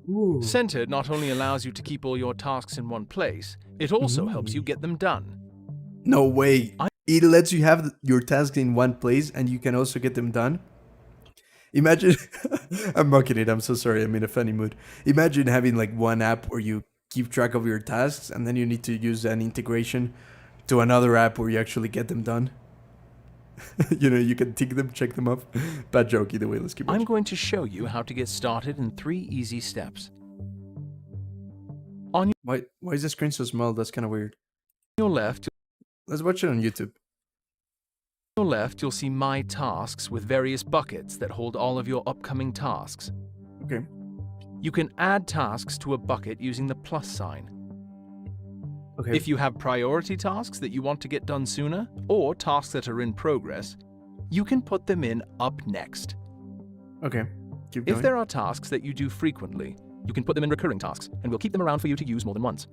Ooh. Centered not only allows you to keep all your tasks in one place, it also helps you get them done. No way. It lets you have your tasks in one place and you can also get them done. Imagine, I'm mocking it. I'm so sorry. I'm in a funny mood. Imagine having like one app where you keep track of your tasks, and then you need to use an integration to another app where you actually get them done. You know, you can tick them, check them off. Bad joke either way, let's keep watching. I'm going to show you how to get started in 3 easy steps. On Why is the screen so small? That's kind of weird. your left, Let's watch it on YouTube. you'll see My Tasks with various buckets that hold all of your upcoming tasks. Okay. You can add tasks to a bucket using the plus sign. Okay. If you have priority tasks that you want to get done sooner, or tasks that are in progress, you can put them in up next. Okay. Keep going. If there are tasks that you do frequently, you can put them in recurring tasks, and we'll keep them around for you to use more than once.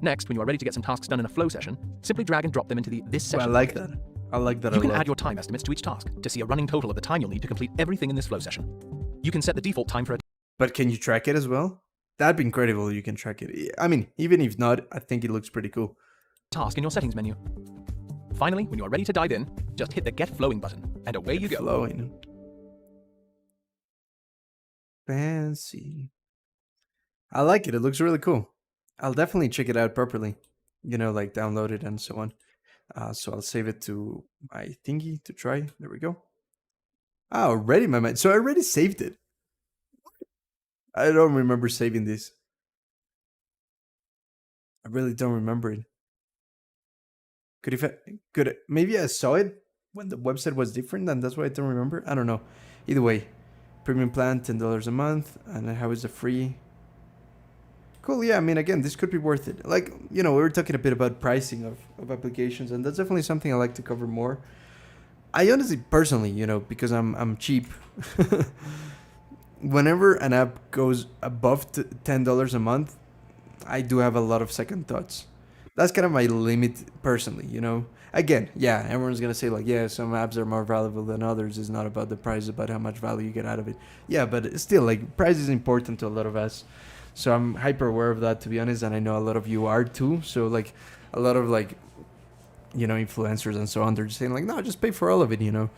Next, when you are ready to get some tasks done in a flow session, simply drag and drop them into the This Session I like bucket. that. I like that. You can add your time estimates to each task to see a running total of the time you'll need to complete everything in this flow session. You can set the default time for a But can you track it as well? That'd be incredible. You can track it. I mean, even if not, I think it looks pretty cool. task in your settings menu. Finally, when you are ready to dive in, just hit the Get Flowing button, and away you go. Flowing. Fancy. I like it. It looks really cool. I'll definitely check it out properly. You know, like download it and so on. So I'll save it to my thingy to try. There we go. Ah, already my mind. So I already saved it. I don't remember saving this. I really don't remember it. Maybe I saw it when the website was different and that's why I don't remember. I don't know. Either way, premium plan, $10 a month. And how is the free? Cool, yeah, I mean, again, this could be worth it. Like, you know, we were talking a bit about pricing of applications, and that's definitely something I like to cover more. I honestly, personally, you know, because I'm cheap, whenever an app goes above $10 a month, I do have a lot of second thoughts. That's kind of my limit personally, you know. Again, yeah, everyone's going to say like, yeah, some apps are more valuable than others. It's not about the price, it's about how much value you get out of it. Yeah, but still, like, price is important to a lot of us. So I'm hyper aware of that, to be honest, and I know a lot of you are too. So like a lot of like, you know, influencers and so on, they're just saying like, no, just pay for all of it, you know.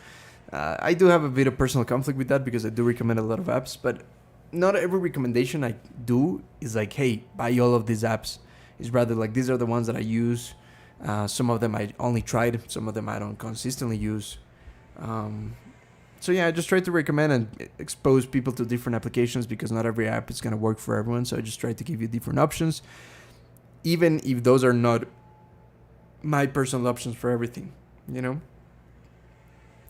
I do have a bit of personal conflict with that because I do recommend a lot of apps, but not every recommendation I do is like, hey, buy all of these apps. It's rather like, these are the ones that I use. Some of them I only tried, some of them I don't consistently use. So yeah, I just try to recommend and expose people to different applications because not every app is going to work for everyone. So I just try to give you different options, even if those are not my personal options for everything, you know?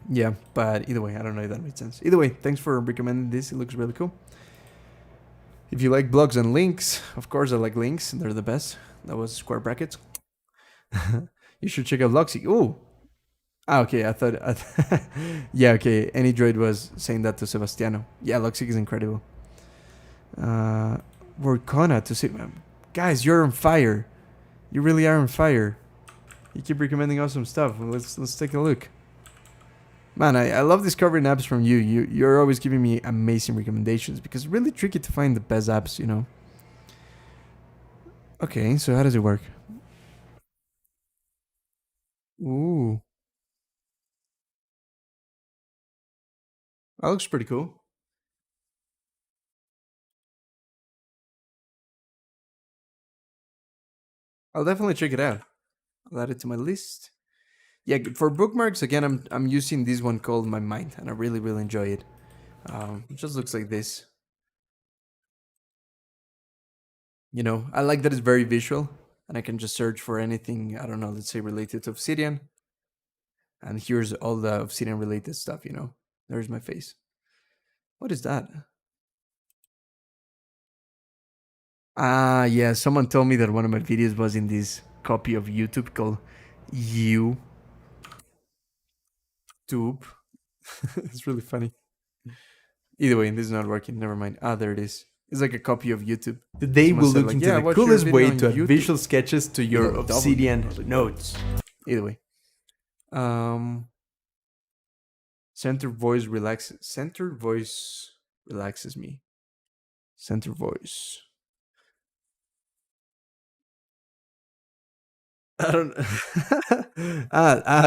Yeah, but either way, I don't know if that made sense. Either way, thanks for recommending this. It looks really cool. If you like blogs and links, of course I like links. They're the best. That was square brackets. You should check out Loxy. Ooh. Ah, okay, I thought yeah, okay, Any Droid was saying that to Sebastiano. Yeah, Loxic is incredible. Workona to say, guys, you're on fire. You really are on fire. You keep recommending awesome stuff. Let's take a look. Man, I love discovering apps from you. You're always giving me amazing recommendations because it's really tricky to find the best apps, you know. Okay, so how does it work? Ooh. That looks pretty cool. I'll definitely check it out. I'll add it to my list. Yeah, for bookmarks, again, I'm using this one called My Mind, and I really, really enjoy it. It just looks like this. You know, I like that it's very visual, and I can just search for anything, I don't know, let's say related to Obsidian. And here's all the Obsidian related stuff, you know. There's my face. What is that? Ah, yeah, someone told me that one of my videos was in this copy of YouTube called YouTube. It's really funny. Either way, this is not working. Never mind. Ah, there it is. It's like a copy of YouTube. Today we'll look into the coolest way to add visual sketches to your Obsidian notes. Either way. Centered voice relaxes me. Center voice. I don't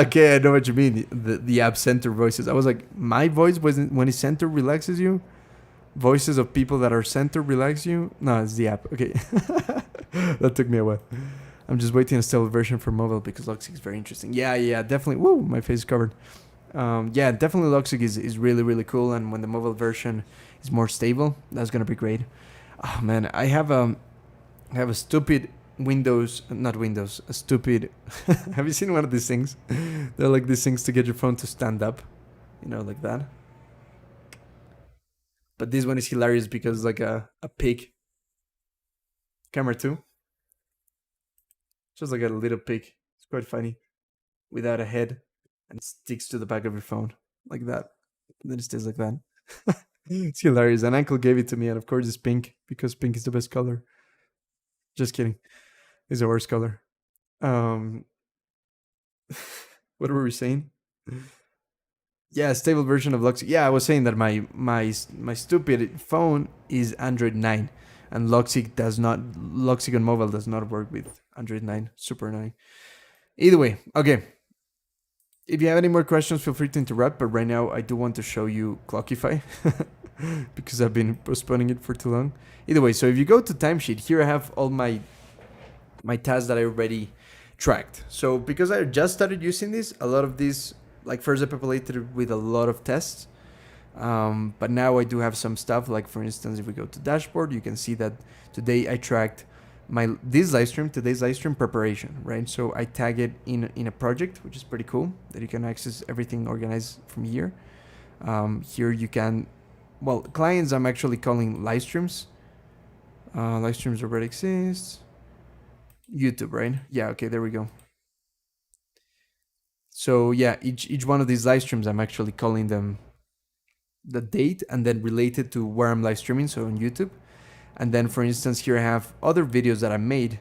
okay, I know what you mean. The app center voices. I was like, my voice when it center relaxes you? voices of people that are sent to relax you. No, it's the app. Okay. That took me a while. I'm just waiting to install a version for mobile because Loxic is very interesting. Yeah, definitely. Woo, my face is covered. Yeah, definitely Loxic is really, really cool. And when the mobile version is more stable, that's going to be great. Oh, man, I have a stupid a stupid... Have you seen one of these things? They're like these things to get your phone to stand up. You know, like that. But this one is hilarious because like a pig. Camera 2. Just like a little pig. It's quite funny. Without a head. And it sticks to the back of your phone. Like that. And then it stays like that. It's hilarious. And Uncle gave it to me. And of course it's pink. Because pink is the best color. Just kidding. It's the worst color. What were we saying? Yeah, stable version of Loxic. Yeah, I was saying that my stupid phone is Android 9. And Loxic on mobile does not work with Android 9. Super annoying. Either way, okay. If you have any more questions, feel free to interrupt. But right now, I do want to show you Clockify. Because I've been postponing it for too long. Either way, so if you go to Timesheet, here I have all my tasks that I already tracked. So because I just started using this, a lot of these, like first I populated with a lot of tests. But now I do have some stuff, like for instance, if we go to dashboard, you can see that today I tracked today's live stream preparation, right? So I tag it in a project, which is pretty cool, that you can access everything organized from here. Here you can, well, clients I'm actually calling live streams. Live streams already exist. YouTube, right? Yeah, okay, there we go. So yeah, each one of these live streams, I'm actually calling them the date and then related to where I'm live streaming, so on YouTube. And then for instance, here I have other videos that I made,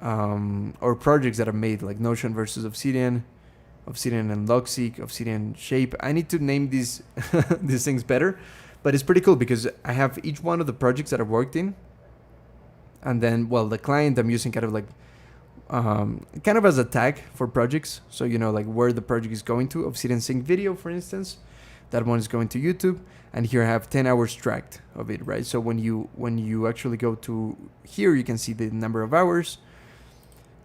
or projects that I made, like Notion versus Obsidian and Loxic, Obsidian Shape. I need to name these these things better, but it's pretty cool because I have each one of the projects that I worked in. And then, well, the client I'm using kind of like, kind of as a tag for projects. So, you know, like where the project is going to. Obsidian Sync Video, for instance. That one is going to YouTube. And here I have 10 hours tracked of it, right? So when you actually go to here, you can see the number of hours.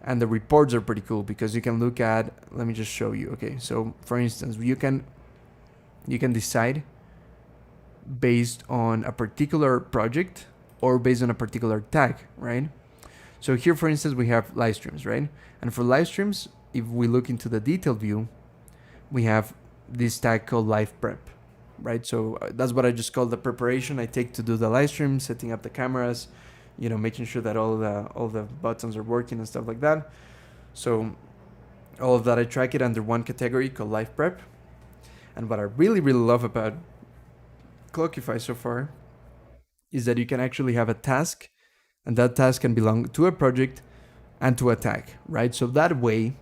And the reports are pretty cool because you can look at, let me just show you. Okay, so for instance, you can decide based on a particular project or based on a particular tag, right? So here, for instance, we have live streams, right? And for live streams, if we look into the detailed view, we have this tag called live prep, right? So that's what I just call the preparation I take to do the live stream, setting up the cameras, you know, making sure that all the buttons are working and stuff like that. So all of that, I track it under one category called live prep. And what I really, really love about Clockify so far is that you can actually have a task, and that task can belong to a project and to a tag, right? So that way,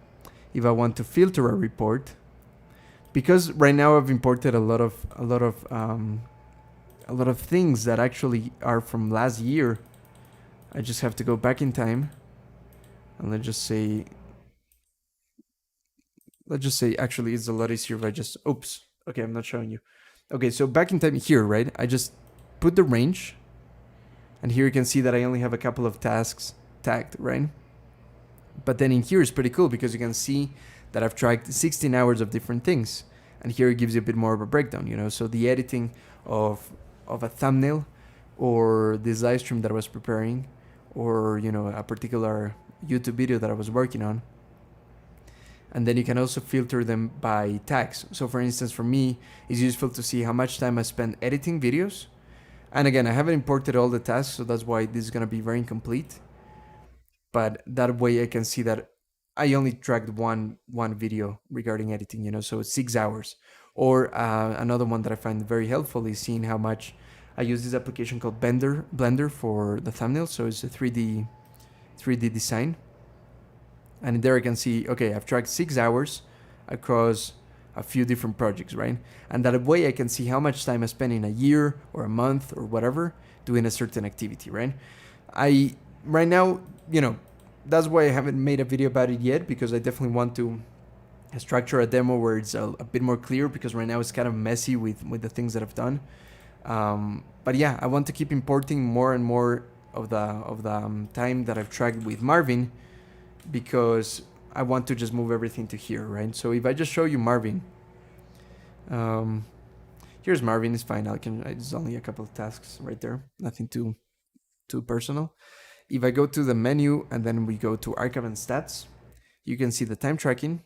if I want to filter a report, because right now I've imported a lot of things that actually are from last year, I just have to go back in time, and let's just say actually it's a lot easier if I just, oops, okay, I'm not showing you. Okay, so back in time here, right? I just put the range, and here you can see that I only have a couple of tasks tagged, right? But then in here is pretty cool because you can see that I've tracked 16 hours of different things. And here it gives you a bit more of a breakdown, you know? So the editing of a thumbnail, or this live stream that I was preparing, or, you know, a particular YouTube video that I was working on. And then you can also filter them by tags. So for instance, for me, it's useful to see how much time I spend editing videos. And again, I haven't imported all the tasks, so that's why this is going to be very incomplete. But that way I can see that I only tracked one video regarding editing, you know, so it's 6 hours. Or another one that I find very helpful is seeing how much I use this application called Blender for the thumbnail. So it's a 3D design. And there I can see, okay, I've tracked 6 hours across a few different projects, right? And that way I can see how much time I spend in a year or a month or whatever doing a certain activity, right? Right now, you know, that's why I haven't made a video about it yet, because I definitely want to structure a demo where it's a bit more clear, because right now it's kind of messy with the things that I've done. But yeah, I want to keep importing more and more of the time that I've tracked with Marvin, because I want to just move everything to here, right? So if I just show you Marvin, here's Marvin. It's fine. It's only a couple of tasks right there, nothing too personal. If I go to the menu and then we go to archive and stats, you can see the time tracking.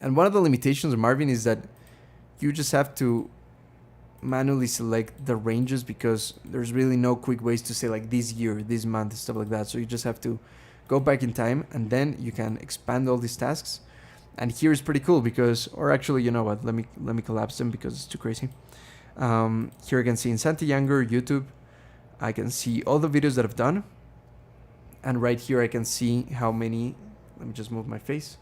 And one of the limitations of Marvin is that you just have to manually select the ranges, because there's really no quick ways to say like this year, this month, stuff like that. So you just have to go back in time, and then you can expand all these tasks. And here is pretty cool because, or actually, you know what? Let me collapse them because it's too crazy. Here I can see Insanity Younger, YouTube. I can see all the videos that I've done. And right here I can see how many, let me just move my face,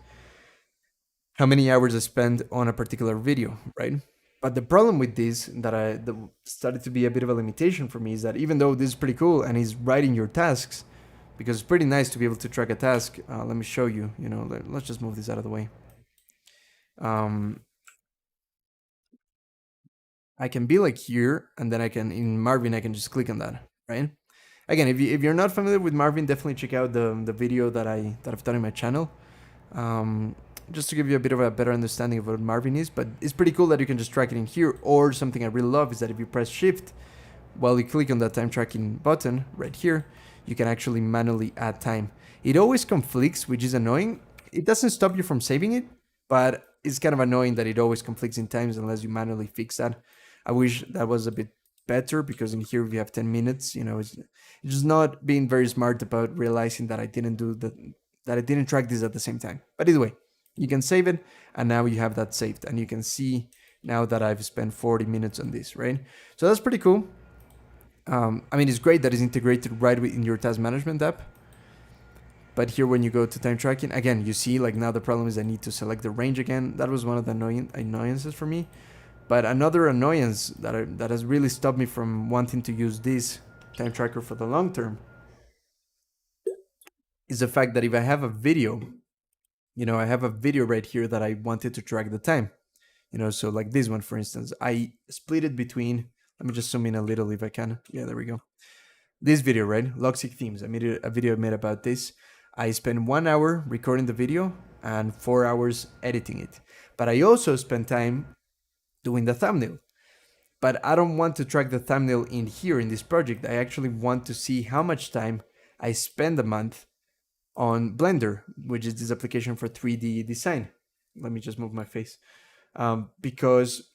how many hours I spend on a particular video, right? But the problem with this that started to be a bit of a limitation for me is that even though this is pretty cool and he's writing your tasks, because it's pretty nice to be able to track a task. Let me show you, let's just move this out of the way. I can be like here, and then in Marvin, I can just click on that, right? Again, if you're not familiar with Marvin, definitely check out the video that I've done in my channel. Just to give you a bit of a better understanding of what Marvin is, but it's pretty cool that you can just track it in here. Or something I really love is that if you press Shift while you click on that time tracking button right here, you can actually manually add time. It always conflicts, which is annoying. It doesn't stop you from saving it, but it's kind of annoying that it always conflicts in times unless you manually fix that. I wish that was a bit better, because in here we have 10 minutes. It's just not being very smart about realizing that I didn't track this at the same time. But either way, you can save it, and now you have that saved, and you can see now that I've spent 40 minutes on this, right? So that's pretty cool. It's great that it's integrated right in your task management app. But here, when you go to time tracking, again, you see like now the problem is I need to select the range again. That was one of the annoyances for me. But another annoyance that has really stopped me from wanting to use this time tracker for the long term is the fact that if I have a video, I have a video right here that I wanted to track the time. So like this one, for instance, I split it between, let me just zoom in a little if I can. Yeah, there we go. This video, right? Loxic themes. I made a video made about this. I spent 1 hour recording the video and 4 hours editing it. But I also spent time doing the thumbnail. But I don't want to track the thumbnail in here in this project. I actually want to see how much time I spend a month on Blender, which is this application for 3D design. Let me just move my face. Because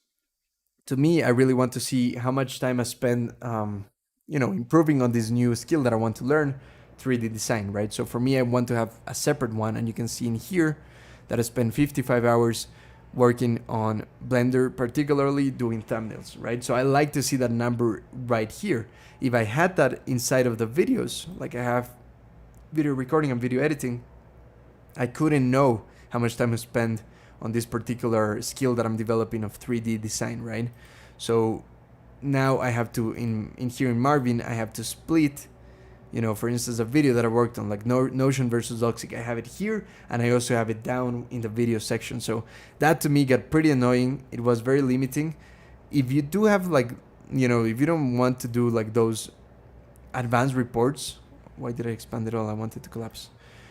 to me, I really want to see how much time I spend, improving on this new skill that I want to learn, 3D design, right? So for me, I want to have a separate one, and you can see in here that I spent 55 hours working on Blender, particularly doing thumbnails, right? So I like to see that number right here. If I had that inside of the videos, like I have video recording and video editing, I couldn't know how much time I spend on this particular skill that I'm developing of 3D design, right? So now I have to, in here in Marvin, I have to split, for instance, a video that I worked on, like Notion versus Loxic. I have it here, and I also have it down in the video section. So that to me got pretty annoying. It was very limiting. If you do have if you don't want to do like those advanced reports, why did I expand it all? I wanted to collapse.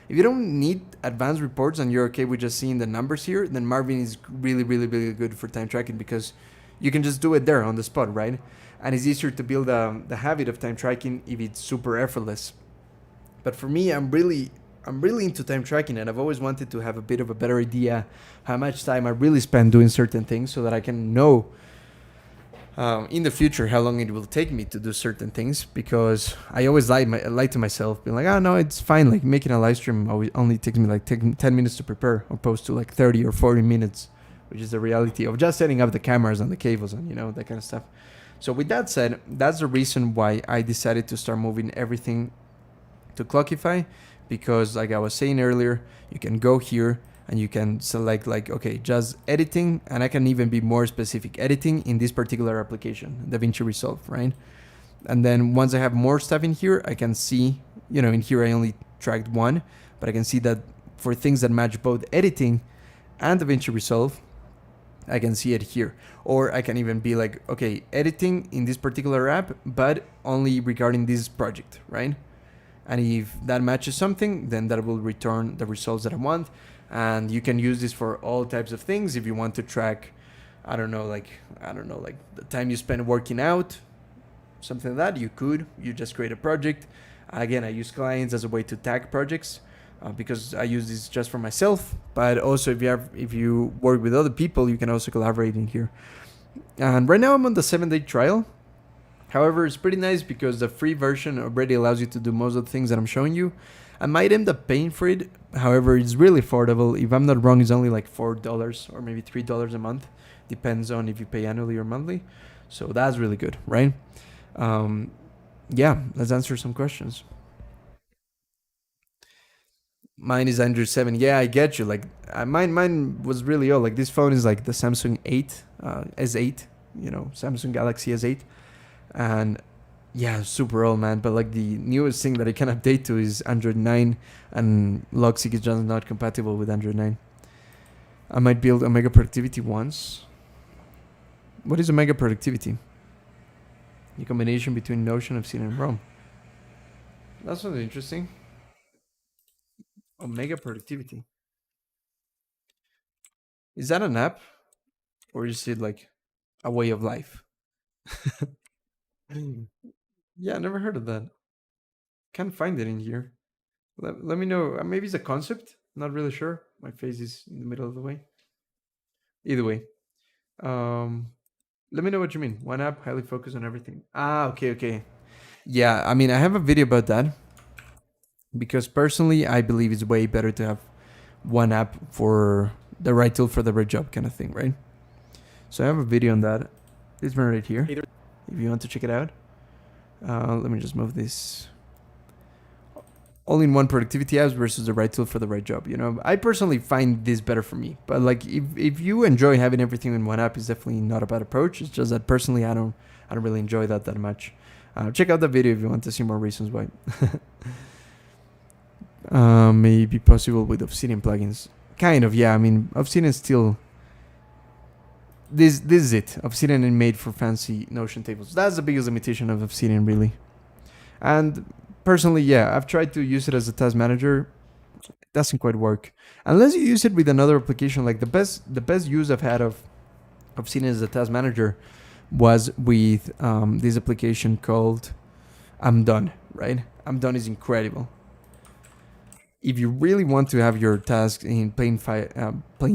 If you don't need advanced reports and you're okay with just seeing the numbers here, then Marvin is really, really, really good for time tracking, because you can just do it there on the spot, right? And it's easier to build the habit of time tracking if it's super effortless. But for me, I'm really into time tracking, and I've always wanted to have a bit of a better idea how much time I really spend doing certain things, so that I can know in the future how long it will take me to do certain things. Because I always lie to myself, being like, oh no, it's fine, like making a live stream only takes me like 10 minutes to prepare, opposed to like 30 or 40 minutes, which is the reality of just setting up the cameras and the cables and that kind of stuff. So with that said, that's the reason why I decided to start moving everything to Clockify, because like I was saying earlier, you can go here and you can select like, okay, just editing, and I can even be more specific, editing in this particular application, DaVinci Resolve, right? And then once I have more stuff in here, I can see, in here I only tracked one, but I can see that for things that match both editing and DaVinci Resolve, I can see it here. Or I can even be like, okay, editing in this particular app, but only regarding this project, right? And if that matches something, then that will return the results that I want. And you can use this for all types of things. If you want to track, I don't know, like the time you spend working out, something like that, you just create a project. Again, I use clients as a way to tag projects. Because I use this just for myself, but also if you work with other people, you can also collaborate in here. And right now I'm on the 7-day trial. However, it's pretty nice because the free version already allows you to do most of the things that I'm showing you. I might end up paying for it. However, it's really affordable. If I'm not wrong, it's only like $4 or maybe $3 a month. Depends on if you pay annually or monthly. So that's really good, right? Yeah, let's answer some questions. Mine is Android 7. Yeah, I get you. Like mine was really old. Like this phone is like the Samsung 8, S8, Samsung Galaxy S8. And yeah, super old, man. But like the newest thing that I can update to is Android 9, and Logic is just not compatible with Android 9. I might build Omega Productivity once. What is Omega Productivity? The combination between Notion, Obsidian, and Rome. That's something interesting. Omega Productivity. Is that an app? Or is it like a way of life? Yeah, I never heard of that. Can't find it in here. Let me know. Maybe it's a concept. Not really sure. My face is in the middle of the way. Either way. Let me know what you mean. One app, highly focused on everything. Okay. Yeah, I mean, I have a video about that. Because personally, I believe it's way better to have one app for the right tool for the right job kind of thing, right? So I have a video on that. This one right here. If you want to check it out. Let me just move this. All-in-one productivity apps versus the right tool for the right job. I personally find this better for me. But like, if you enjoy having everything in one app, it's definitely not a bad approach. It's just that personally, I don't really enjoy that much. Check out the video if you want to see more reasons why. May be possible with Obsidian plugins. Kind of, yeah. I mean, Obsidian is still... This is it. Obsidian is made for fancy Notion tables. That's the biggest limitation of Obsidian, really. And personally, yeah, I've tried to use it as a task manager. It doesn't quite work. Unless you use it with another application. Like the best use I've had of Obsidian as a task manager was with this application called I'm Done, right? I'm Done is incredible. If you really want to have your tasks in plain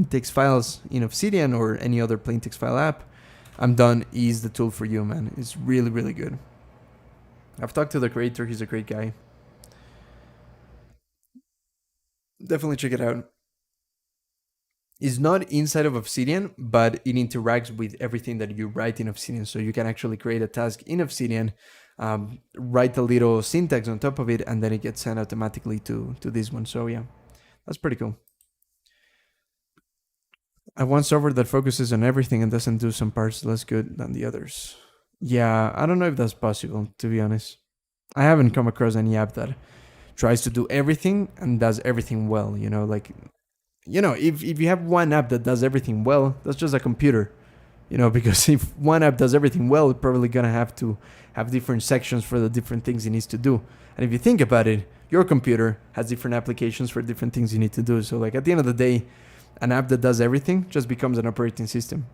text files in Obsidian or any other plain text file app, I'm Done is the tool for you, man. It's really, really good. I've talked to the creator. He's a great guy. Definitely check it out. It's not inside of Obsidian, but it interacts with everything that you write in Obsidian. So you can actually create a task in Obsidian, write a little syntax on top of it, and then it gets sent automatically to this one. So yeah, that's pretty cool. I want software that focuses on everything and doesn't do some parts less good than the others. Yeah, I don't know if that's possible, to be honest. I haven't come across any app that tries to do everything and does everything well, if you have one app that does everything well, that's just a computer, because if one app does everything well, it's probably going to have different sections for the different things it needs to do. And if you think about it, your computer has different applications for different things you need to do. So like at the end of the day, an app that does everything just becomes an operating system.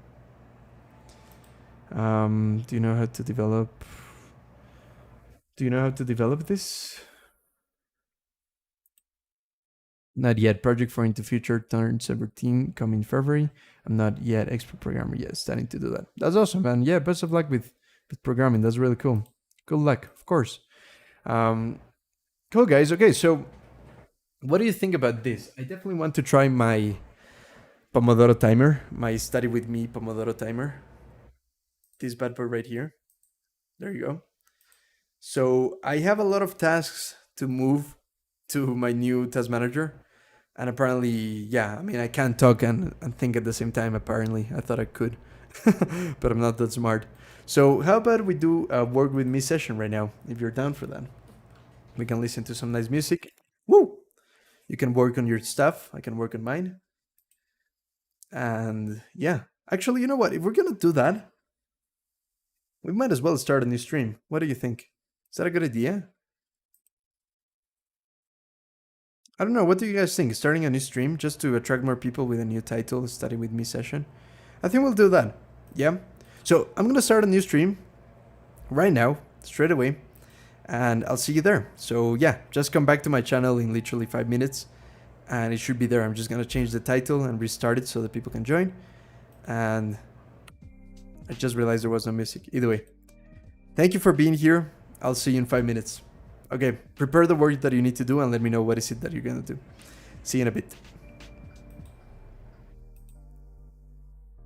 Do you know how to develop this? Not yet. Project for Into Future turned 17 coming February. I'm not yet expert programmer yet. Starting to do that. That's awesome, man. Yeah, best of luck with programming. That's really cool. Good luck, of course. Cool, guys. Okay, so what do you think about this? I definitely want to try my Pomodoro timer, my Study With Me Pomodoro timer. This bad boy right here. There you go. So I have a lot of tasks to move to my new task manager. And apparently, yeah, I mean, I can't talk and think at the same time, apparently. I thought I could, but I'm not that smart. So how about we do a work with me session right now, if you're down for that. We can listen to some nice music. Woo! You can work on your stuff. I can work on mine. And yeah, Actually, you know what? If we're gonna do that, we might as well start a new stream. What do you think? Is that a good idea? I don't know. What do you guys think? Starting a new stream just to attract more people with a new title, Study With Me session? I think we'll do that. Yeah? So I'm gonna start a new stream right now, straight away. And I'll see you there. So yeah, just come back to my channel in literally 5 minutes. And it should be there. I'm just gonna change the title and restart it so that people can join. And I just realized there was no music. Either way, thank you for being here. I'll see you in 5 minutes. Okay, prepare the work that you need to do and let me know what is it that you're gonna do. See you in a bit.